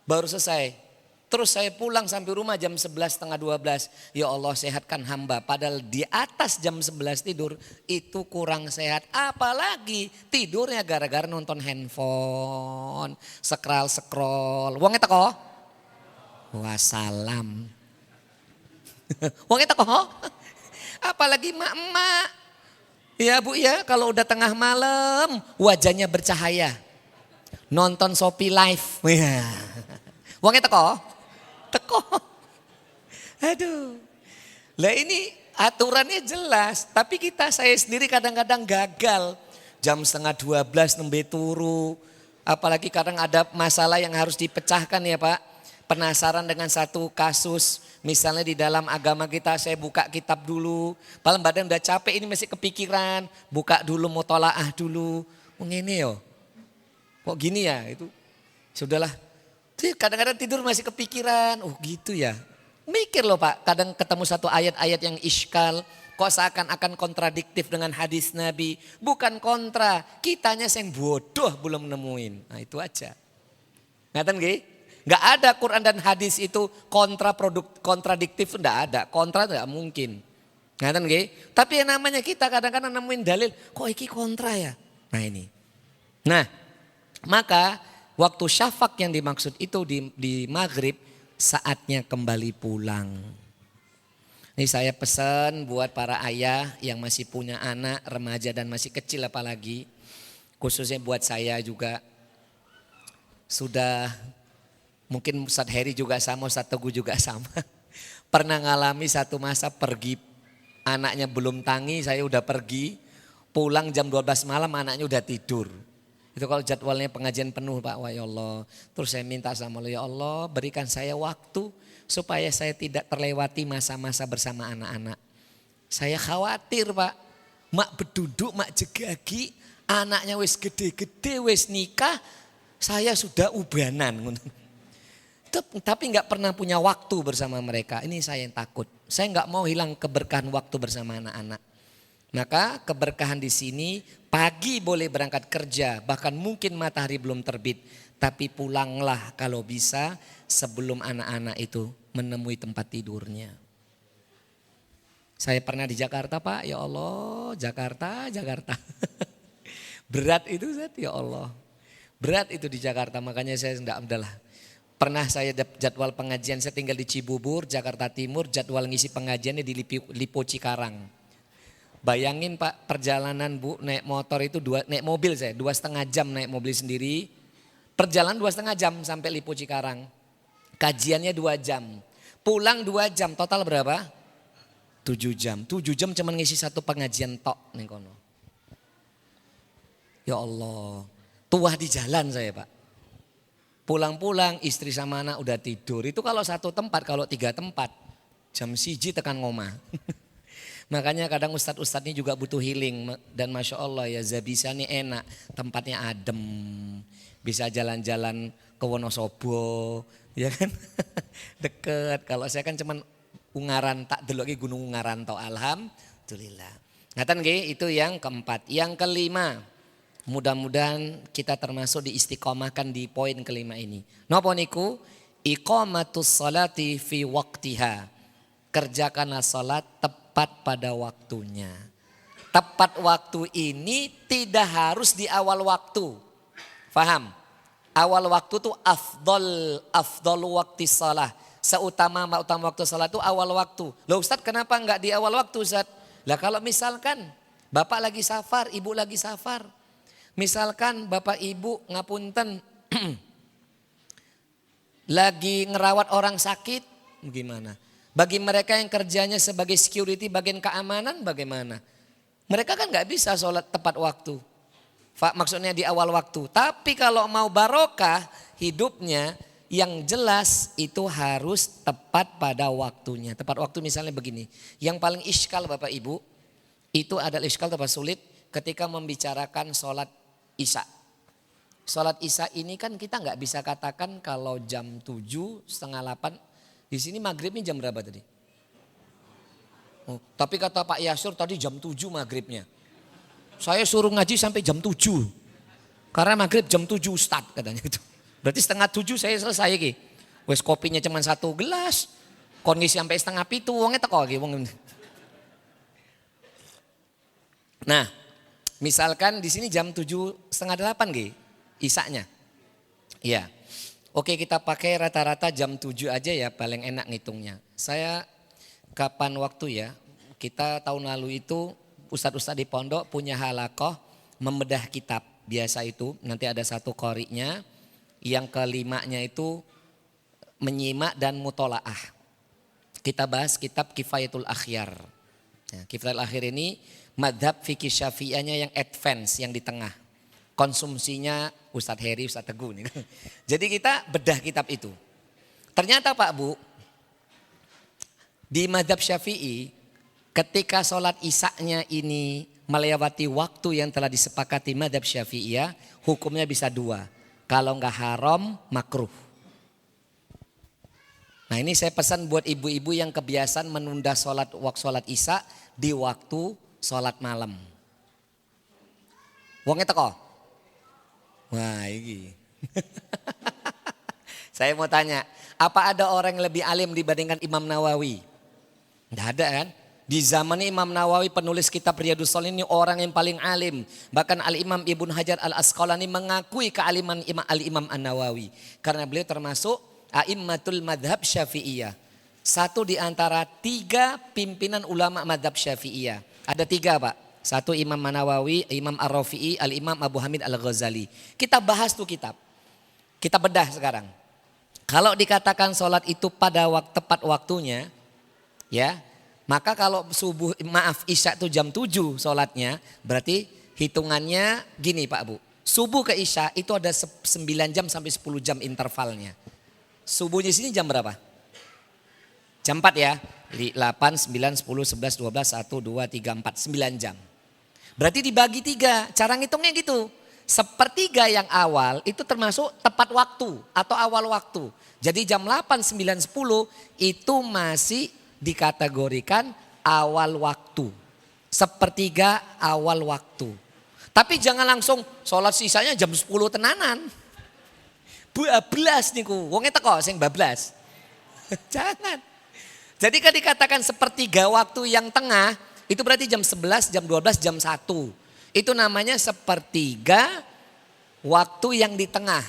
Baru selesai. Terus saya pulang sampai rumah jam 11, setengah 12. Ya Allah sehatkan hamba. Padahal di atas jam 11 tidur itu kurang sehat. Apalagi tidurnya gara-gara nonton handphone. Scroll. Wong eta kok? Wassalam. Wong eta kok? Apalagi emak-emak. Ya Bu ya kalau udah tengah malam wajahnya bercahaya. Nonton Shopee Live. Wong eta kok? Teko. Aduh. Lah ini aturannya jelas. Tapi saya sendiri kadang-kadang gagal. Jam setengah 12 nembe turu. Apalagi kadang ada masalah yang harus dipecahkan ya Pak. Penasaran dengan satu kasus. Misalnya di dalam agama kita saya buka kitab dulu. Paling badan udah capek ini masih kepikiran. Buka dulu mutolaah dulu. Ini yo. Kok gini ya itu. Sudahlah. Kadang-kadang tidur masih kepikiran, oh gitu ya. Mikir loh Pak, kadang ketemu satu ayat-ayat yang iskal. Kok seakan-akan kontradiktif dengan hadis Nabi. Bukan kontra, kitanya yang bodoh belum nemuin. Nah itu aja. Ngatain gak? Gak ada Quran dan hadis itu kontradiktif, enggak ada. Kontra enggak mungkin. Ngaten nggih? Tapi yang namanya kita kadang-kadang nemuin dalil, kok iki kontra ya? Nah ini. Nah, maka waktu syafaq yang dimaksud itu di maghrib saatnya kembali pulang. Ini saya pesan buat para ayah yang masih punya anak remaja dan masih kecil apalagi. Khususnya buat saya juga. Sudah mungkin Ustadz Heri juga sama, Ustadz Teguh juga sama. Pernah ngalami satu masa pergi, anaknya belum tangi saya udah pergi. Pulang jam 12 malam anaknya udah tidur. Itu kalau jadwalnya pengajian penuh Pak, wah ya Allah. Terus saya minta sama Allah, ya Allah berikan saya waktu supaya saya tidak terlewati masa-masa bersama anak-anak. Saya khawatir Pak, mak beduduk, mak jegagi, anaknya wis gede-gede, wis nikah, saya sudah ubanan. Tapi nggak pernah punya waktu bersama mereka, ini saya yang takut. Saya nggak mau hilang keberkahan waktu bersama anak-anak. Maka keberkahan di sini pagi boleh berangkat kerja, bahkan mungkin matahari belum terbit. Tapi pulanglah kalau bisa sebelum anak-anak itu menemui tempat tidurnya. Saya pernah di Jakarta Pak, ya Allah Jakarta. Berat itu Zat, ya Allah. Berat itu di Jakarta, makanya saya enggak adalah. Pernah saya jadwal pengajian, saya tinggal di Cibubur, Jakarta Timur, jadwal ngisi pengajiannya di Lipo Cikarang. Bayangin Pak, perjalanan Bu naik motor itu naik mobil saya 2,5 jam naik mobil sendiri. Perjalanan 2,5 jam sampai Lipo Cikarang. Kajiannya 2 jam. Pulang 2 jam, total berapa? 7 jam. 7 jam cuma ngisi satu pengajian tok ning kono. Ya Allah, tua di jalan saya Pak. Pulang-pulang istri sama anak udah tidur. Itu kalau satu tempat, kalau 3 tempat. Jam 1 tekan ngomah. Makanya kadang ustadz-ustadz ini juga butuh healing. Dan Masya Allah ya Zabisa ini enak. Tempatnya adem. Bisa jalan-jalan ke Wonosobo. Ya kan? Deket. Kalau saya kan cuman Ungaran, tak delok lagi Gunung Ungaran. Alhamdulillah. Ngaten nggih, itu yang keempat. Yang kelima. Mudah-mudahan kita termasuk diistiqomahkan di poin kelima ini. Napa niku? Iqamatus salati fi waqtiha. Kerjakanlah salat tepat pada waktunya. Tepat waktu ini tidak harus di awal waktu. Faham? Awal waktu itu afdol waktu salah. Seutama waktu salat itu awal waktu. Loh Ustaz kenapa enggak di awal waktu Ustaz? Lah kalau misalkan bapak lagi safar, ibu lagi safar. Misalkan bapak ibu ngapunten lagi ngerawat orang sakit, gimana? Bagi mereka yang kerjanya sebagai security bagian keamanan bagaimana? Mereka kan gak bisa sholat tepat waktu. Maksudnya di awal waktu. Tapi kalau mau barokah hidupnya yang jelas itu harus tepat pada waktunya. Tepat waktu misalnya begini. Yang paling iskal bapak ibu itu adalah iskal terlalu sulit ketika membicarakan sholat Isya. Sholat Isya ini kan kita nggak bisa katakan kalau jam 7, setengah 8. Di sini maghribnya jam berapa tadi? Oh, tapi kata Pak Yasur tadi jam 7 maghribnya. Saya suruh ngaji sampai jam 7. Karena maghrib jam 7 Ustadz katanya itu. Berarti setengah 7 saya selesai ki. Wes kopinya cuma 1 gelas. Kondisi sampai setengah 7 wongnya teko lagi. Nah. Misalkan di sini jam 7:30 G, isaknya. Ya. Oke kita pakai rata-rata jam 7 aja ya paling enak ngitungnya. Saya kapan waktu ya, kita tahun lalu itu ustadz-ustadz di pondok punya halakoh membedah kitab. Biasa itu nanti ada satu qori'nya, yang kelimanya itu menyimak dan mutolaah. Kita bahas kitab Kifayatul Akhyar. Nah, Kifayatul Akhyar ini madhab fikih syafi'iyahnya yang advance, yang di tengah. Konsumsinya Ustadz Heri, Ustadz Teguh. Jadi kita bedah kitab itu. Ternyata Pak Bu, di madhab syafi'i ketika sholat isaknya ini melewati waktu yang telah disepakati madhab syafi'iyah, hukumnya bisa 2. Kalau enggak haram, makruh. Nah ini saya pesan buat ibu-ibu yang kebiasaan menunda sholat isya di waktu sholat malam. Wongnya teko? Wah ini. Saya mau tanya, apa ada orang yang lebih alim dibandingkan Imam Nawawi? Tidak ada kan? Di zaman Imam Nawawi penulis kitab Riyadhus Shalihin ini orang yang paling alim. Bahkan Al-Imam Ibnu Hajar Al-Asqalani mengakui kealiman Al-Imam An-Nawawi. Karena beliau termasuk a'immatul madhab syafi'iyah. Satu di antara 3 pimpinan ulama madhab syafi'iyah. Ada 3 Pak. Satu Imam Nawawi, Imam Ar-Rafi'i, Al-Imam Abu Hamid Al-Ghazali. Kita bahas tuh kitab. Kita bedah sekarang. Kalau dikatakan sholat itu pada tepat waktunya, ya, maka kalau isya itu jam 7 sholatnya, berarti hitungannya gini Pak Bu. Subuh ke isya itu ada 9 jam sampai 10 jam intervalnya. Subuhnya sini jam berapa? Jam 4 ya. 8, 9, 10, 11, 12, 1, 2, 3, 4, 9 jam. Berarti dibagi 3, cara ngitungnya gitu. Sepertiga yang awal itu termasuk tepat waktu atau awal waktu. Jadi jam 8, 9, 10 itu masih dikategorikan awal waktu. Sepertiga awal waktu. Tapi jangan langsung sholat sisanya jam 10 tenanan. Bablas niku, wongnya teko sing bablas. Jangan. Jadi kan dikatakan sepertiga waktu yang tengah itu berarti jam 11, jam 12, jam 1. Itu namanya sepertiga waktu yang di tengah.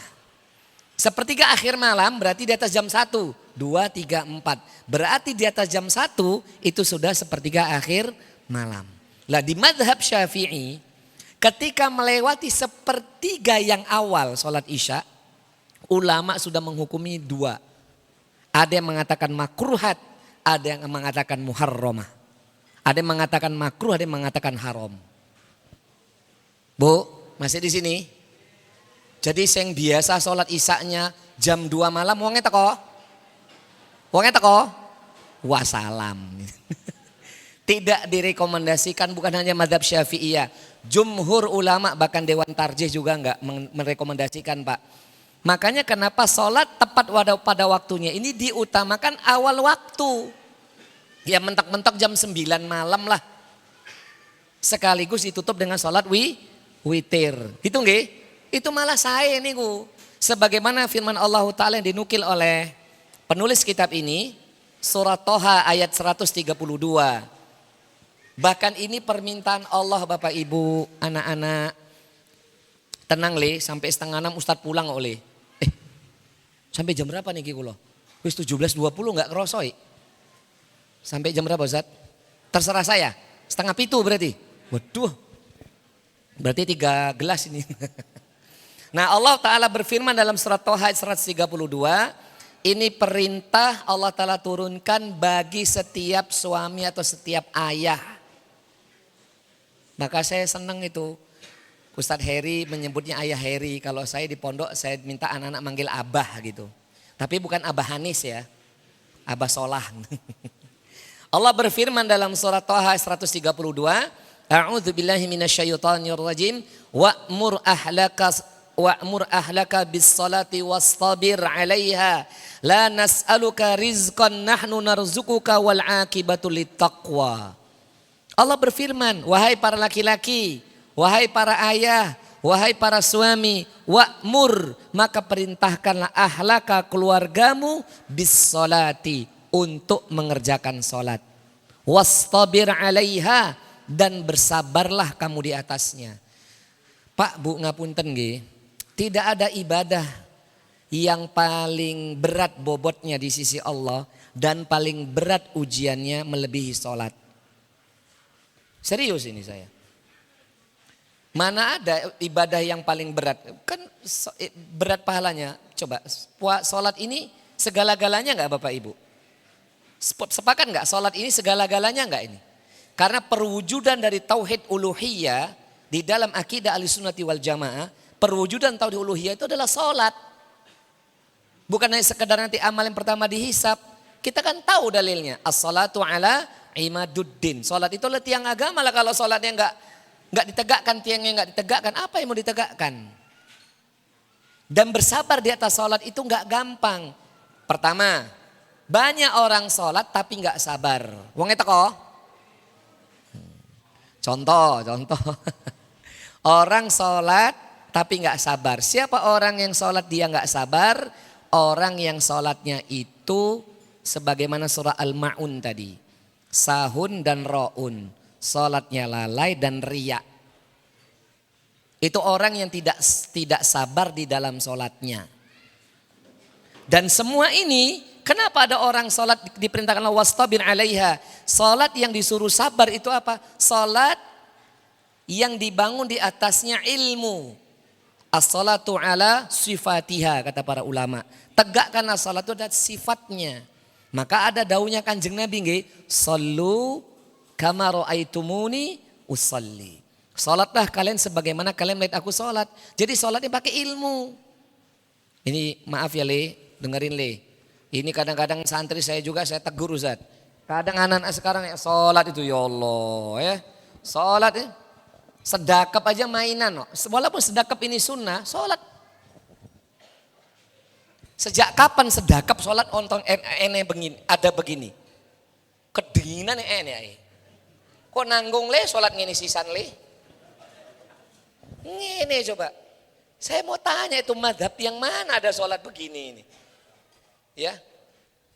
Sepertiga akhir malam berarti di atas jam 1, 2, 3, 4. Berarti di atas jam 1 itu sudah sepertiga akhir malam. Lah di madhab Syafi'i ketika melewati sepertiga yang awal sholat isya, ulama sudah menghukumi 2. Ada yang mengatakan makruhat, ada yang mengatakan muharramah. Ada yang mengatakan makruh, ada yang mengatakan haram. Bu, masih di sini? Jadi yang biasa sholat isya-nya jam 2 malam, wongnya teko? Wongnya teko? Wassalam. Tidak direkomendasikan, bukan hanya madhab syafi'iyah. Jumhur ulama bahkan Dewan Tarjih juga enggak merekomendasikan Pak. Makanya kenapa sholat tepat pada waktunya ini diutamakan awal waktu. Ya mentok-mentok jam 9 malam lah. Sekaligus ditutup dengan sholat witir. Itu nggih? Itu malah saya niku. Sebagaimana firman Allah Ta'ala yang dinukil oleh penulis kitab ini. Surat Toha ayat 132. Bahkan ini permintaan Allah Bapak Ibu, anak-anak. Tenang le, sampai 5:30 Ustadz pulang oleh. Sampai jam berapa nih kula? Wis 17.20 gak kerosoi. Sampai jam berapa Ustadz? Terserah saya. 6:30 berarti. Waduh. Berarti 3 gelas ini. Nah Allah Ta'ala berfirman dalam surat Toha 132. Ini perintah Allah Ta'ala turunkan bagi setiap suami atau setiap ayah. Maka saya senang itu. Ustadz Heri menyebutnya ayah Heri. Kalau saya di pondok saya minta anak-anak manggil abah gitu. Tapi bukan abah Hanis ya. Abah Solah. Allah berfirman dalam surat Toha 132. A'udzu billahi minasyaitonir rajim. Wa'mur ahlaka bis salati wastabir 'alaiha. La nas'aluka rizqan nahnu narzuquka wal 'aqibatu littaqwa. Allah berfirman, wahai para laki-laki, wahai para ayah, wahai para suami, wa'mur, maka perintahkanlah ahlaka keluargamu bis salati untuk mengerjakan salat. Wastabir 'alaiha dan bersabarlah kamu di atasnya. Pak Bu ngapunten nggih, tidak ada ibadah yang paling berat bobotnya di sisi Allah dan paling berat ujiannya melebihi salat. Serius ini saya. Mana ada ibadah yang paling berat? Kan berat pahalanya. Coba salat ini segala-galanya enggak Bapak Ibu? Sepakat enggak salat ini segala-galanya enggak ini? Karena perwujudan dari tauhid uluhiyah di dalam akidah Ahlussunnati wal Jamaah, perwujudan tauhid uluhiyah itu adalah salat. Bukan hanya sekedar nanti amal yang pertama dihisap. Kita kan tahu dalilnya. As-salatu ala imaduddin. Salat itu adalah tiang agama lah. Kalau salatnya enggak ditegakkan, tiangnya enggak ditegakkan, apa yang mau ditegakkan? Dan bersabar di atas salat itu enggak gampang. Pertama, banyak orang salat tapi enggak sabar. Wong eta kok? Contoh. Orang salat tapi enggak sabar. Siapa orang yang salat dia enggak sabar? Orang yang salatnya itu sebagaimana surah Al-Ma'un tadi. Sahun dan ro'un. Salatnya lalai dan riya. Itu orang yang tidak sabar di dalam salatnya. Dan semua ini, kenapa ada orang salat diperintahkan Allah wastabir 'alaiha? Salat yang disuruh sabar itu apa? Salat yang dibangun di atasnya ilmu. As-salatu ala sifatiha kata para ulama. Tegakkanlah salat itu ada sifatnya. Maka ada daunya Kanjeng Nabi nggih, sallu kama raaitumuni usalli. Salatlah kalian sebagaimana kalian melihat aku salat. Jadi salatnya pakai ilmu. Ini maaf ya Le, dengerin Le. Ini kadang-kadang santri saya juga saya tegur Ustaz. Kadang anak-anak sekarang ya salat itu ya Allah ya. Salat ya. Sedekap aja mainan loh. Walaupun sedekap ini sunnah, salat. Sejak kapan sedekap salat ontong ene begini, ada begini. Kedinginan ene. Kok nanggung Le salat ngene sisan Le? Ngene coba. Saya mau tanya itu madhab yang mana ada salat begini ini. Ya.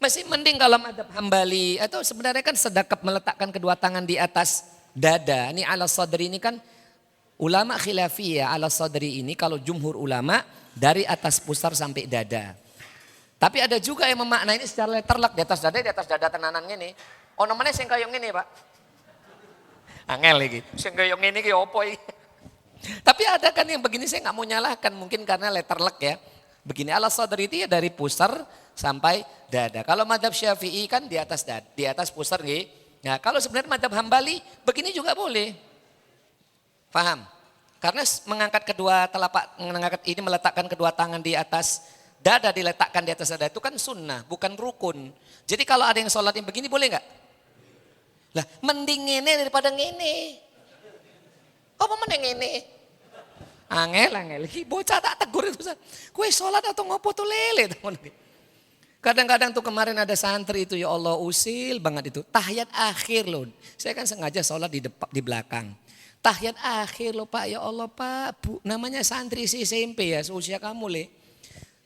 Masih mending kalau madhab Hambali atau sebenarnya kan sedekap meletakkan kedua tangan di atas dada. Ini ala sadri ini kan ulama khilafiyah ala sadri ini kalau jumhur ulama dari atas pusar sampai dada. Tapi ada juga yang memaknai ini secara letterlek di atas dada tenanan ngene. Ono meneh sing kaya ngene, Pak. Angel iki. Sing kaya ngene iki opo iki? Tapi ada kan yang begini saya nggak mau nyalahkan mungkin karena letterlek ya. Begini ala sadri itu ya dari pusar sampai dada. Kalau madhab Syafi'i kan di atas pusar nggih. Nah, kalau sebenarnya madhab Hambali begini juga boleh. Paham? Karena meletakkan kedua tangan di atas dada, diletakkan di atas dada itu kan sunnah, bukan rukun. Jadi kalau ada yang sholat yang begini boleh nggak? Lah mending ngene daripada ngene. Apa mending ngene? Angel. Bocah tak tegur itu. Kue sholat atau ngopo tuh lele. Kadang-kadang tuh kemarin ada santri itu ya Allah usil banget itu. Tahiyat akhir loh. Saya kan sengaja sholat di belakang. Tahiyat akhir loh Pak, ya Allah Pak. Bu, namanya santri si SMP ya, seusia kamu Le.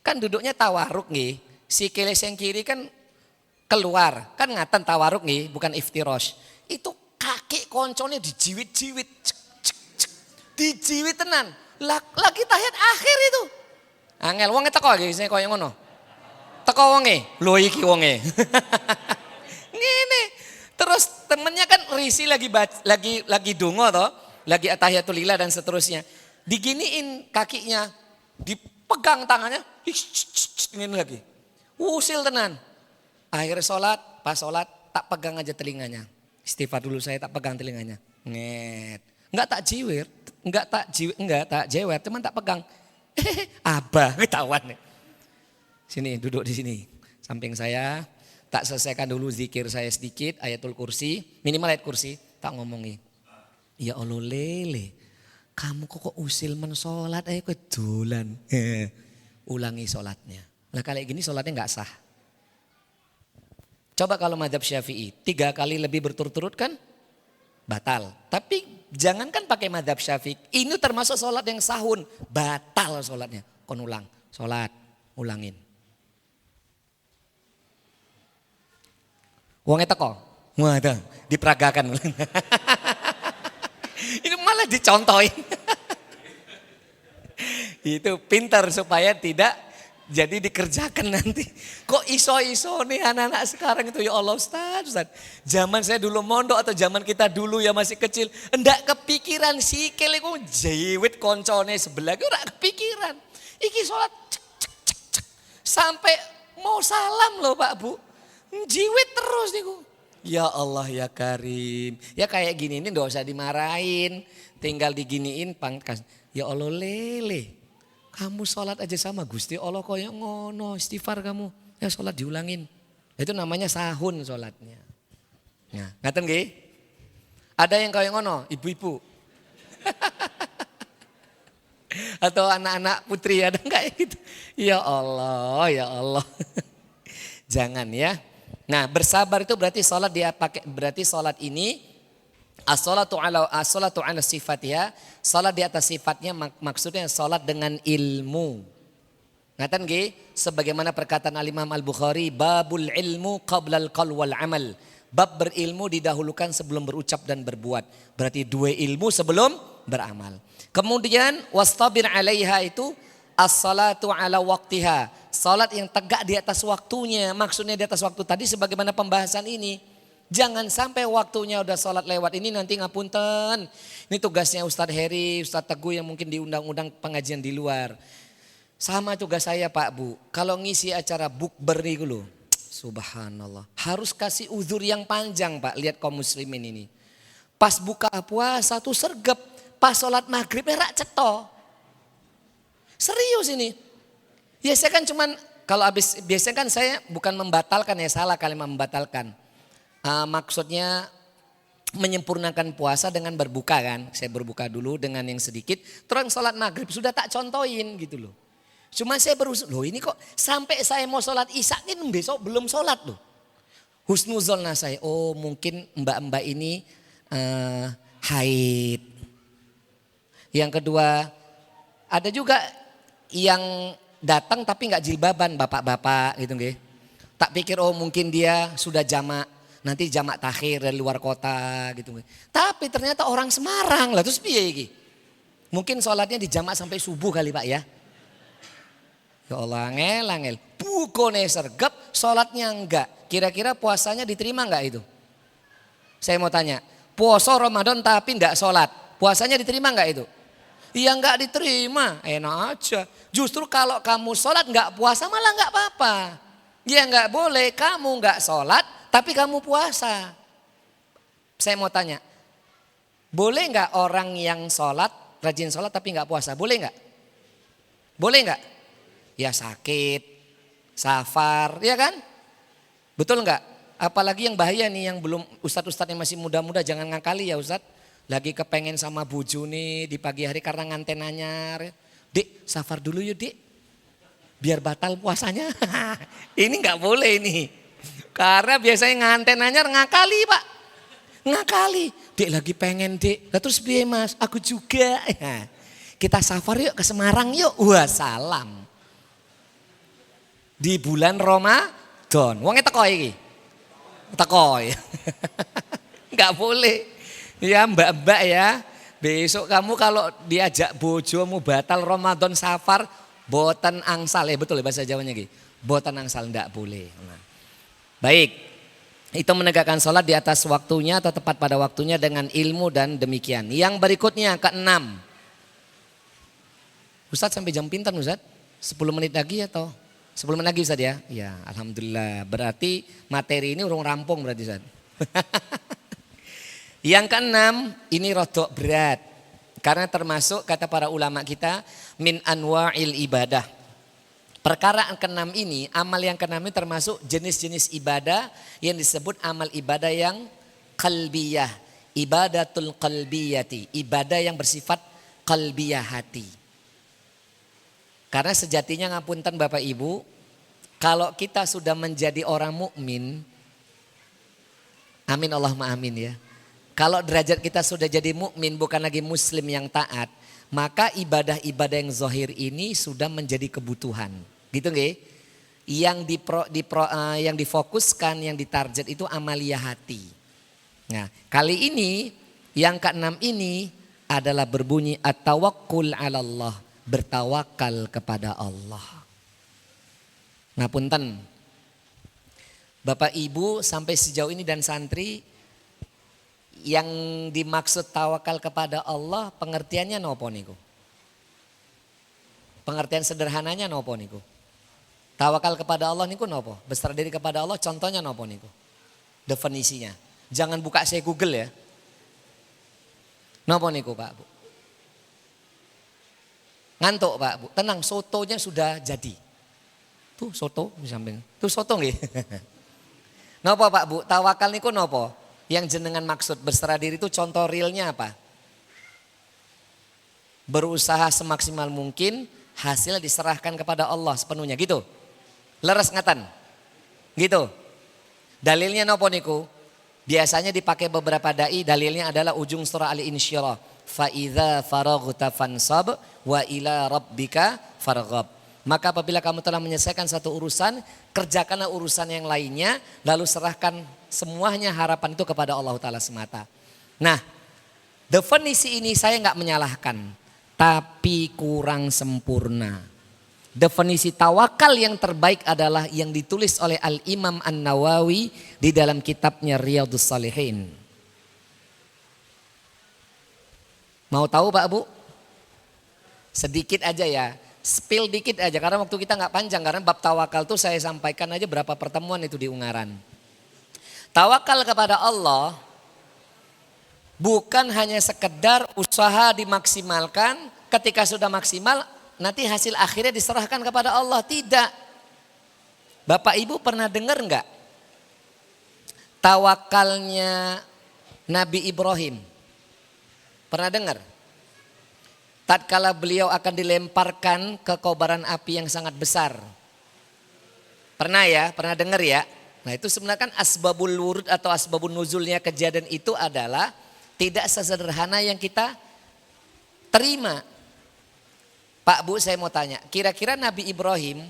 Kan duduknya tawaruk nih, si keles yang kiri kan keluar, kan ngatan tawaruk nih, bukan iftirosh. Itu kaki konconnya dijiwit-jiwit, dijiwit tenan. Lagi tahiyat akhir itu. Angel, wonge teko lagi, saya koyo ngono. Teko wonge, lho iki wonge. Ngene. Terus temennya kan risi lagi dongo toh, lagi tahiyatulillah dan seterusnya. Diginiin kakinya, dipegang tangannya. Ini lagi. Usil tenan. Akhirnya sholat, pas sholat tak pegang aja telinganya. Istighfar dulu saya tak pegang telinganya. Nget. Enggak tak jewer, cuman tak pegang. Abah ketahuan. Sini duduk di sini. Samping saya, tak selesaikan dulu zikir saya sedikit, ayatul kursi, minimal ayat kursi, tak ngomongi. Ya Allah lele, kamu kok usil mensolat ayo kedulan. Ulangi sholatnya. Nah kayak gini sholatnya nggak sah. Coba kalau madhab Syafi'i 3 kali lebih berturut-turut kan batal. Tapi jangankan pakai madhab Syafi'i, ini termasuk sholat yang sahun, batal sholatnya. Kon ulang, sholat, ulangin. Uangnya teko, waduh, diperagakan. Ini malah dicontohin. Itu pintar supaya tidak jadi dikerjakan nanti. Kok iso-iso nih anak-anak sekarang itu ya Allah Ustaz. Zaman saya dulu mondok atau zaman kita dulu ya masih kecil. Enggak kepikiran sikil itu jiwit koncone sebelah. Itu enggak kepikiran. Iki sholat cek. Sampai mau salam loh Pak Bu. Jiwit terus nih. Ya Allah ya Karim. Ya kayak gini ini enggak usah dimarahin. Tinggal diginiin pangkas. Ya Allah lele. Kamu sholat aja sama Gusti Allah koyo ngono, istighfar kamu. Ya sholat diulangin. Itu namanya sahun sholatnya. Nah, ngaten nggih? Ada yang koyo ngono, ibu-ibu. Atau anak-anak putri ada enggak gitu? Ya Allah, ya Allah. Jangan ya. Nah, bersabar itu berarti sholat ini as-salatu ala sifatiha, salat di atas sifatnya maksudnya salat dengan ilmu. Ngaten nggih? Sebagaimana perkataan Al-Imam Al-Bukhari, babul ilmu qabla al-qaul wal amal. Bab berilmu didahulukan sebelum berucap dan berbuat. Berarti 2 ilmu sebelum beramal. Kemudian wastabir 'alaiha itu as-salatu 'ala waqtiha. Salat yang tegak di atas waktunya. Maksudnya di atas waktu tadi sebagaimana pembahasan ini. Jangan sampai waktunya udah sholat lewat. Ini nanti ngapunten. Ini tugasnya Ustadz Heri, Ustadz Teguh yang mungkin diundang-undang pengajian di luar. Sama tugas saya Pak Bu. Kalau ngisi acara bukber nih dulu. Subhanallah. Harus kasih uzur yang panjang Pak. Lihat kaum muslimin ini. Pas buka puasa tuh sergap. Pas sholat maghrib rak ceto. Serius ini. Biasanya kan cuman. Kalau habis biasanya kan saya bukan membatalkan ya. Salah kalimat membatalkan. Maksudnya menyempurnakan puasa dengan berbuka kan. Saya berbuka dulu dengan yang sedikit. Terus sholat maghrib sudah tak contohin gitu loh. Cuma saya berusaha, loh ini kok sampai saya mau sholat isya ini besok belum sholat loh. Husnuzon saya, oh mungkin mbak-mbak ini haid. Yang kedua ada juga yang datang tapi nggak jilbaban bapak-bapak gitu nggih. Tak pikir oh mungkin dia sudah jamak. Nanti jamak takhir dari luar kota gitu. Tapi ternyata orang Semarang lah terus piye iki? Mungkin sholatnya di jamak sampai subuh kali Pak ya. Ya Allah angel. Bukone sergap sholatnya enggak. Kira-kira puasanya diterima enggak itu? Saya mau tanya. Puasa Ramadan tapi enggak sholat. Puasanya diterima enggak itu? Iya enggak diterima. Enak aja. Justru kalau kamu sholat enggak puasa malah enggak apa-apa. Ya enggak boleh kamu enggak sholat. Tapi kamu puasa. Saya mau tanya. Boleh enggak orang yang sholat, rajin sholat tapi enggak puasa? Boleh enggak? Boleh enggak? Ya sakit, safar, ya kan? Betul enggak? Apalagi yang bahaya nih yang belum, ustadz-ustadz yang masih muda-muda jangan ngakali ya ustadz. Lagi kepengen sama buju nih di pagi hari karena nganten anyar. Dik safar dulu yuk dik. Biar batal puasanya. Ini enggak boleh ini. Karena biasanya nganten anyar ngakali Pak. Ngakali. Dek lagi pengen dek. Lah terus piye Mas? Aku juga. Kita safar yuk ke Semarang yuk. Wah salam. Di bulan Ramadan. Wongnya teko iki. Teko ya. Enggak boleh. Ya mbak-mbak ya. Besok kamu kalau diajak bojomu batal Ramadan safar. Boten angsal. Betul ya bahasa Jawanya iki. Boten angsal enggak boleh. Nah. Baik, itu menegakkan sholat di atas waktunya atau tepat pada waktunya dengan ilmu dan demikian. Yang berikutnya ke-6. Ustadz sampai jam pintar Ustadz? 10 menit lagi atau? 10 menit lagi Ustadz ya? Ya Alhamdulillah, berarti materi ini urung rampung berarti Ustadz. Yang ke-6 ini rodok berat. Karena termasuk kata para ulama kita min anwa'il ibadah. Perkara ke-6 ini, amal yang ke-6 ini termasuk jenis-jenis ibadah yang disebut amal ibadah yang qalbiyah. Ibadatul qalbiyati, ibadah yang bersifat qalbiyah hati. Karena sejatinya ngapunten Bapak Ibu, kalau kita sudah menjadi orang mukmin, amin Allahumma amin ya. Kalau derajat kita sudah jadi mukmin bukan lagi muslim yang taat, maka ibadah-ibadah yang zahir ini sudah menjadi kebutuhan. Gitu nggih? Yang difokuskan, yang ditarget itu amalia hati. Nah, kali ini yang ke-6 ini adalah berbunyi at-tawakkul 'ala Allah, bertawakal kepada Allah. Ngapunten. Bapak Ibu sampai sejauh ini dan santri yang dimaksud tawakal kepada Allah pengertiannya nopo niku? Pengertian sederhananya nopo niku? Tawakal kepada Allah niku nopo? Berserah diri kepada Allah contohnya nopo niku? Definisinya. Jangan buka saya Google ya. Nopo niku Pak Bu? Ngantuk Pak Bu. Tenang, sotonya sudah jadi. Tuh soto di samping. Tuh soto nggih. Nopo Pak Bu? Tawakal niku nopo? Yang jenengan maksud berserah diri itu contoh realnya apa? Berusaha semaksimal mungkin, hasil diserahkan kepada Allah sepenuhnya gitu. Leres ngatan. Gitu. Dalilnya nopo niku? Biasanya dipakai beberapa dai, dalilnya adalah ujung surah Al-Insyirah. Fa idza faraghta fansab wa ila rabbika farghab. Maka apabila kamu telah menyelesaikan satu urusan, kerjakanlah urusan yang lainnya, lalu serahkan Semuanya harapan itu kepada Allah Ta'ala semata. Nah, definisi ini saya nggak menyalahkan, tapi kurang sempurna. Definisi tawakal yang terbaik adalah yang ditulis oleh Al-Imam An-Nawawi di dalam kitabnya Riyadhus Shalihin. Mau tahu Pak Bu? Sedikit aja ya, spill dikit aja karena waktu kita nggak panjang. Karena bab tawakal tuh saya sampaikan aja berapa pertemuan itu di Ungaran. Tawakal kepada Allah bukan hanya sekedar usaha dimaksimalkan, ketika sudah maksimal nanti hasil akhirnya diserahkan kepada Allah. Tidak. Bapak Ibu pernah dengar enggak tawakalnya Nabi Ibrahim? Pernah dengar? Tatkala beliau akan dilemparkan ke kobaran api yang sangat besar. Pernah ya? Pernah dengar ya? Nah itu sebenarnya kan asbabul wurud atau asbabun nuzulnya kejadian itu adalah tidak sesederhana yang kita terima. Pak Bu saya mau tanya, kira-kira Nabi Ibrahim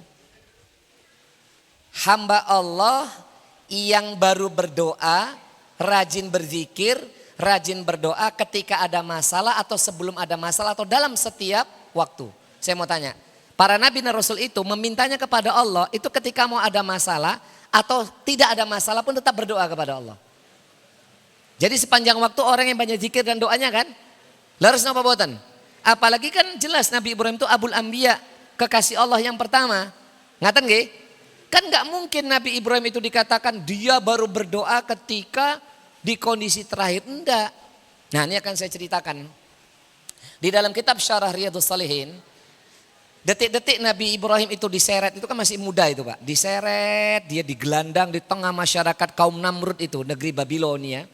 hamba Allah yang baru berdoa, rajin berzikir, rajin berdoa ketika ada masalah atau sebelum ada masalah atau dalam setiap waktu. Saya mau tanya, para nabi dan rasul itu memintanya kepada Allah itu ketika mau ada masalah atau tidak ada masalah pun tetap berdoa kepada Allah. Jadi sepanjang waktu orang yang banyak zikir dan doanya kan, laras napa boten? Apalagi kan jelas Nabi Ibrahim itu Abul Anbiya, kekasih Allah yang pertama. Ngaten nggih? Kan nggak mungkin Nabi Ibrahim itu dikatakan dia baru berdoa ketika di kondisi terakhir, enggak. Nah ini akan saya ceritakan. Di dalam kitab Syarah Riyadhus Shalihin, detik-detik Nabi Ibrahim itu diseret, itu kan masih muda itu Pak. Diseret, dia digelandang di tengah masyarakat kaum Namrud itu, negeri Babilonia.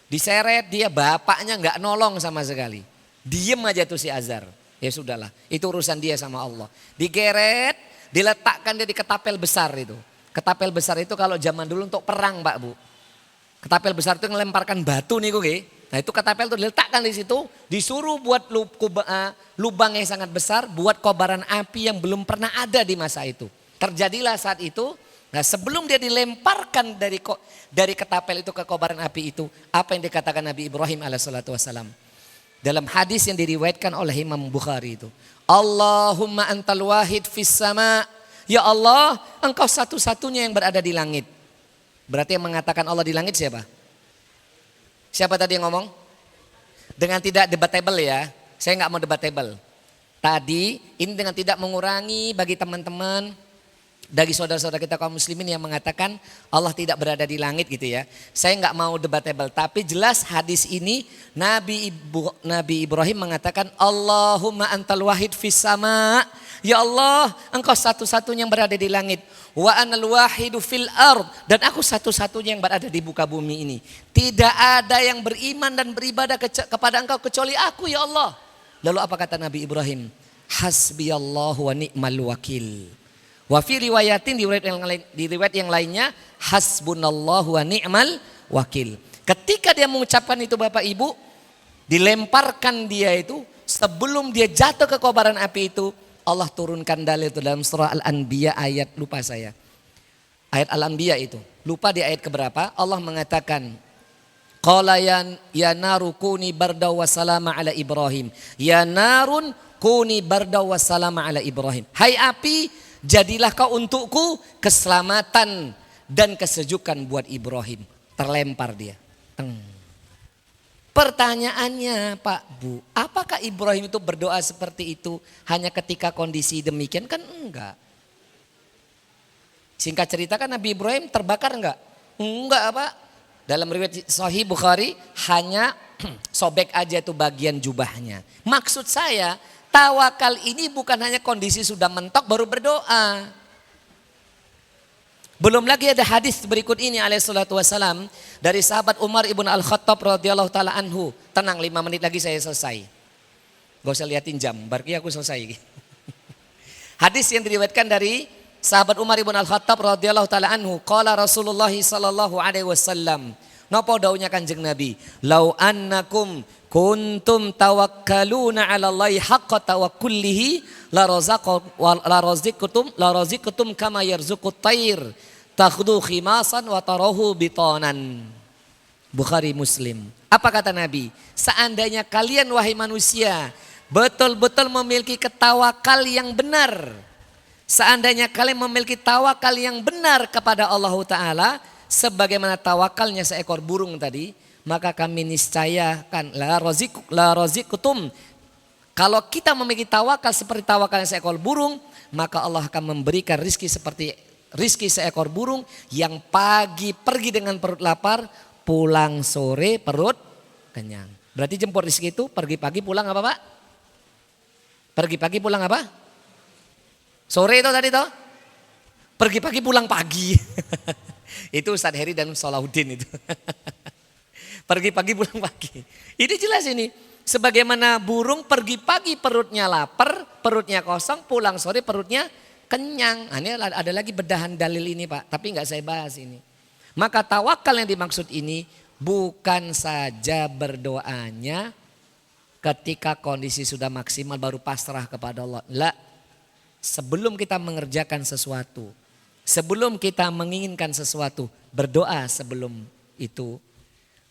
Diseret, dia bapaknya enggak nolong sama sekali. Diem aja tuh si Azar. Ya sudahlah, itu urusan dia sama Allah. Digeret, diletakkan dia di ketapel besar itu. Ketapel besar itu kalau zaman dulu untuk perang Pak Bu. Ketapel besar itu ngelemparkan batu nih gue. Nah itu ketapel itu diletakkan di situ, disuruh buat lubang yang sangat besar, buat kobaran api yang belum pernah ada di masa itu. Terjadilah saat itu. Nah sebelum dia dilemparkan dari ketapel itu ke kobaran api itu, apa yang dikatakan Nabi Ibrahim alaihissalatu wassalam? Dalam hadis yang diriwayatkan oleh Imam Bukhari itu, Allahumma antal wahid fis sama. Ya Allah, engkau satu-satunya yang berada di langit. Berarti yang mengatakan Allah di langit siapa? Siapa tadi yang ngomong? Dengan tidak debatable ya. Saya nggak mau debatable. Tadi ini dengan tidak mengurangi bagi teman-teman, bagi saudara-saudara kita kaum muslimin yang mengatakan Allah tidak berada di langit gitu ya. Saya nggak mau debatable. Tapi jelas hadis ini Nabi Ibrahim mengatakan Allahumma antal wahid fis sama. Ya Allah, engkau satu-satunya yang berada di langit. Wa anal wahidu fil ard, dan aku satu-satunya yang berada di muka bumi ini. Tidak ada yang beriman dan beribadah kepada engkau kecuali aku ya Allah. Lalu apa kata Nabi Ibrahim? Hasbiyallahu wa ni'mal wakil. Wa fi riwayatin, di riwayat yang lainnya hasbunallahu wa ni'mal wakil. Ketika dia mengucapkan itu Bapak Ibu, dilemparkan dia itu, sebelum dia jatuh ke kobaran api itu, Allah turunkan dalil itu dalam surah Al-Anbiya ayat, lupa saya. Ayat Al-Anbiya itu. Lupa di ayat keberapa. Allah mengatakan, qala ya naru kuni barda wa salama ala Ibrahim. Ya narun kuni barda wa salama ala Ibrahim. Hai api, jadilah kau untukku keselamatan dan kesejukan buat Ibrahim. Terlempar dia. Pertanyaannya Pak Bu, apakah Ibrahim itu berdoa seperti itu hanya ketika kondisi demikian? Kan enggak. Singkat cerita kan Nabi Ibrahim terbakar enggak? Enggak Pak. Dalam riwayat Sahih Bukhari hanya sobek aja tuh bagian jubahnya. Maksud saya tawakal ini bukan hanya kondisi sudah mentok baru berdoa. Belum lagi ada hadis berikut ini alaihissalatu wassalam dari sahabat Umar ibn al-Khattab radhiyallahu ta'ala anhu. Tenang 5 menit lagi saya selesai. Gak usah liatin jam, berarti aku selesai. Hadis yang diriwayatkan dari sahabat Umar ibn al-Khattab radhiyallahu ta'ala anhu. Qala Rasulullah sallallahu alaihi wasallam. Napa daunya Kanjeng Nabi? Lau annakum kuntum tawakkaluna 'ala Allahi haqqa tawakkulihi la razaqatum kama yarzuqut tayr takhudhu khimasan wa tarahu bitanan. Bukhari Muslim. Apa kata Nabi? Seandainya kalian wahai manusia betul-betul memiliki ketawakal yang benar. Seandainya kalian memiliki tawakal yang benar kepada Allah Ta'ala. Sebagaimana tawakalnya seekor burung tadi. Maka kami niscayakan la razikutum. Kalau kita memiliki tawakal seperti tawakalnya seekor burung. Maka Allah akan memberikan rizki seperti rizki seekor burung. Yang pagi pergi dengan perut lapar. Pulang sore perut kenyang. Berarti jemput rizki itu pergi pagi pulang apa Pak? Pergi pagi pulang apa? Sore itu tadi toh? Pergi pagi pulang pagi. Itu Ustadz Heri dan Salahuddin itu. Pergi pagi pulang pagi. Ini jelas ini. Sebagaimana burung pergi pagi perutnya lapar, perutnya kosong, pulang sore perutnya kenyang. Ini ada lagi bedahan dalil ini Pak, tapi nggak saya bahas ini. Maka tawakal yang dimaksud ini bukan saja berdoanya ketika kondisi sudah maksimal baru pasrah kepada Allah. La, sebelum kita mengerjakan sesuatu, sebelum kita menginginkan sesuatu, berdoa sebelum itu.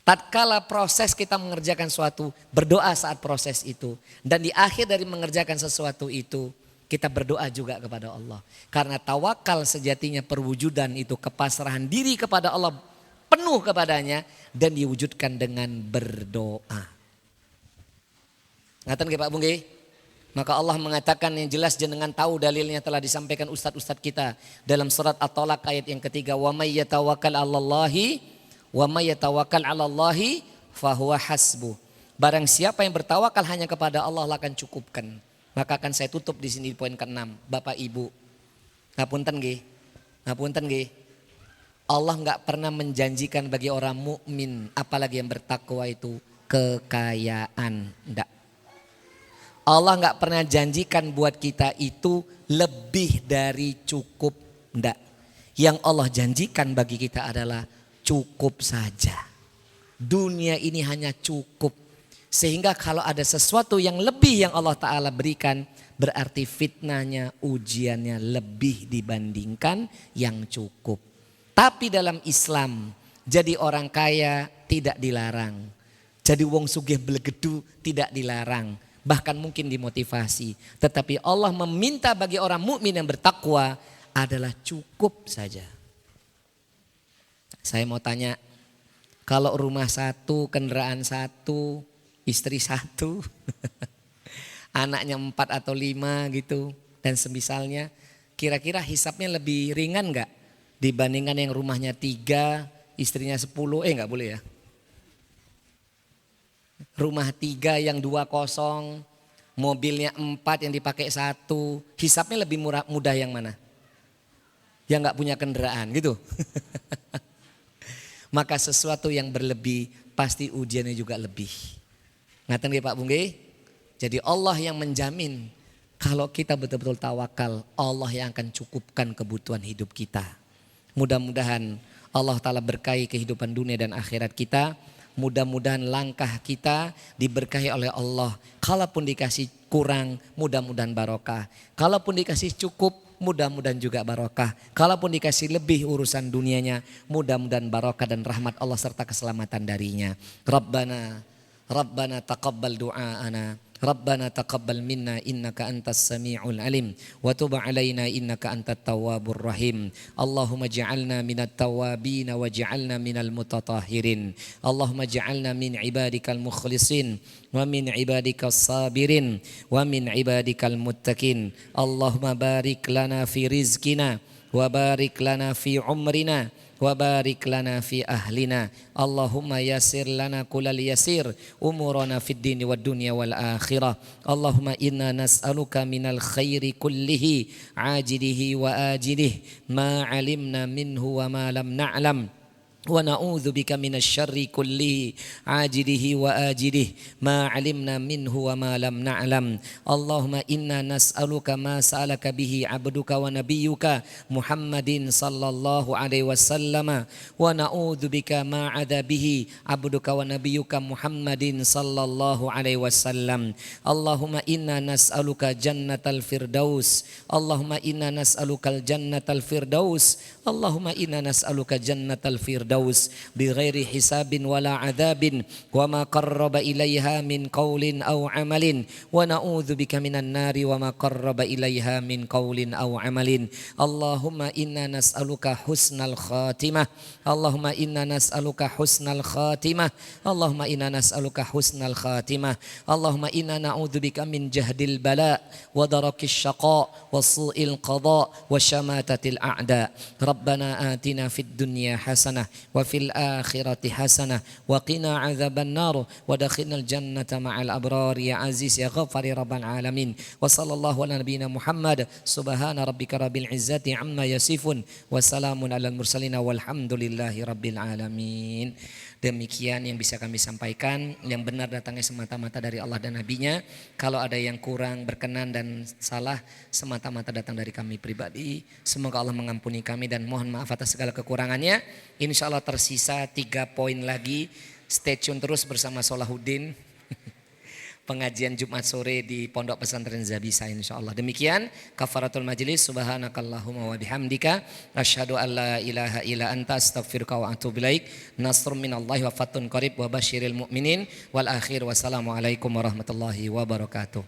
Tatkala proses kita mengerjakan sesuatu, berdoa saat proses itu. Dan di akhir dari mengerjakan sesuatu itu, kita berdoa juga kepada Allah. Karena tawakal sejatinya perwujudan itu kepasrahan diri kepada Allah penuh kepadanya dan diwujudkan dengan berdoa. Ngaten nggih Pak Bung nggih? Maka Allah mengatakan yang jelas jenengan tahu dalilnya telah disampaikan ustadz-ustadz kita dalam surat At-Talaq ayat yang ketiga, wa may yatawakkal 'alallahi fahuwa hasbuh. Barang siapa yang bertawakal hanya kepada Allah akan cukupkan. Maka akan saya tutup di sini poin ke-6. Bapak Ibu, ngapunten nggih. Allah enggak pernah menjanjikan bagi orang mukmin apalagi yang bertakwa itu kekayaan, enggak. Allah enggak pernah janjikan buat kita itu lebih dari cukup, enggak. Yang Allah janjikan bagi kita adalah cukup saja. Dunia ini hanya cukup. Sehingga kalau ada sesuatu yang lebih yang Allah Ta'ala berikan, berarti fitnahnya, ujiannya lebih dibandingkan yang cukup. Tapi dalam Islam, jadi orang kaya tidak dilarang. Jadi wong sugih belegedu tidak dilarang. Bahkan mungkin dimotivasi. Tetapi Allah meminta bagi orang mukmin yang bertakwa adalah cukup saja. Saya mau tanya, kalau rumah satu, kendaraan satu, istri satu, anaknya 4 atau 5 gitu dan semisalnya, kira-kira hisapnya lebih ringan gak dibandingkan yang rumahnya 3, istrinya 10, gak boleh ya. Rumah 3 yang 2 kosong, mobilnya 4 yang dipakai 1, hisapnya lebih mudah yang mana? Yang gak punya kendaraan gitu. Maka sesuatu yang berlebih pasti ujiannya juga lebih. Ngaten nggih Pak Bung nggih? Jadi Allah yang menjamin kalau kita betul-betul tawakal, Allah yang akan cukupkan kebutuhan hidup kita. Mudah-mudahan Allah Ta'ala berkahi kehidupan dunia dan akhirat kita. Mudah-mudahan langkah kita diberkahi oleh Allah. Kalaupun dikasih kurang, mudah-mudahan barokah. Kalaupun dikasih cukup, mudah-mudahan juga barokah. Kalaupun dikasih lebih urusan dunianya, mudah-mudahan barokah dan rahmat Allah serta keselamatan darinya. Rabbana taqabbal du'aana. Rabbana taqabbal minna innaka antas sami'ul alim. Wa tub alaina innaka antat tawwabur rahim. Allahumma ja'alna minat tawwabin wa ja'alna minal mutatahhirin. Allahumma ja'alna min ibadikal mukhlisin. Wa min ibadikal sabirin. Wa min ibadikal muttaqin. Allahumma barik lana fi rizkina. Wa barik lana fi umrina. Wa barik lana fi ahlina. Allahumma yasir lana kullal yasir umurana fid dini wad dunya wal akhirah. Allahumma inna nas'aluka minal khairi kullihi ajilihi wa ajilihi ma alimna minhu wa ma lam na'lam. wa na'udzubika minasyarri kullihi ajilihi wa ajilihi ma 'alimna minhu wa ma lam na'lam. Allahumma inna nas'aluka ma sa'alaka bihi 'abduka wa nabiyyuka Muhammadin sallallahu alaihi wasallam wa na'udzubika ma 'adza bihi 'abduka wa nabiyyuka Muhammadin sallallahu alaihi wasallam. Allahumma inna nas'aluka jannatal firdaus. Allahumma inna nas'alukal jannatal firdaus. Allahumma inna nas'aluka jannatal firdaus bighairi hisabin wala adzabin wa ma qarraba ilaiha min qaulin aw amalin wa na'udzubika minan nari wa ma qarraba ilaiha min qaulin aw amalin. Allahumma inna nas'aluka husnal khatimah. Allahumma inna nas'aluka husnal khatimah. Allahumma inna nas'aluka husnal khatimah. Allahumma inna na'udzubika min jahdil bala wa darakis syaqa wa su'il qada wa syamatatil a'da. Rabbana atina fid dunya hasanah wa fil akhirati hasanah wa qina adzaban nar wa dakhilnal jannata ma'al abrar ya aziz ya ghaffar ya rabbal alamin. Wa sallallahu ala nabiyyina Muhammad subhana rabbika rabbil izzati amma yasifun wa salamun alal mursalin walhamdulillahi rabbil alamin. Demikian yang bisa kami sampaikan, yang benar datangnya semata-mata dari Allah dan Nabi-Nya. Kalau ada yang kurang berkenan dan salah, semata-mata datang dari kami pribadi. Semoga Allah mengampuni kami dan mohon maaf atas segala kekurangannya. Insya Allah tersisa 3 poin lagi. Stay tune terus bersama Solahuddin. Pengajian Jumat sore di Pondok Pesantren Zabisa insyaallah. Demikian kafaratul majlis. Subhanakallahumma wa bihamdika asyhadu an la ilaha illa anta astaghfiruka wa atubu ilaik. Nasrun minallahi wa fathun qarib wa basyiril mu'minin wal akhir. Wassalamualaikum warahmatullahi wabarakatuh.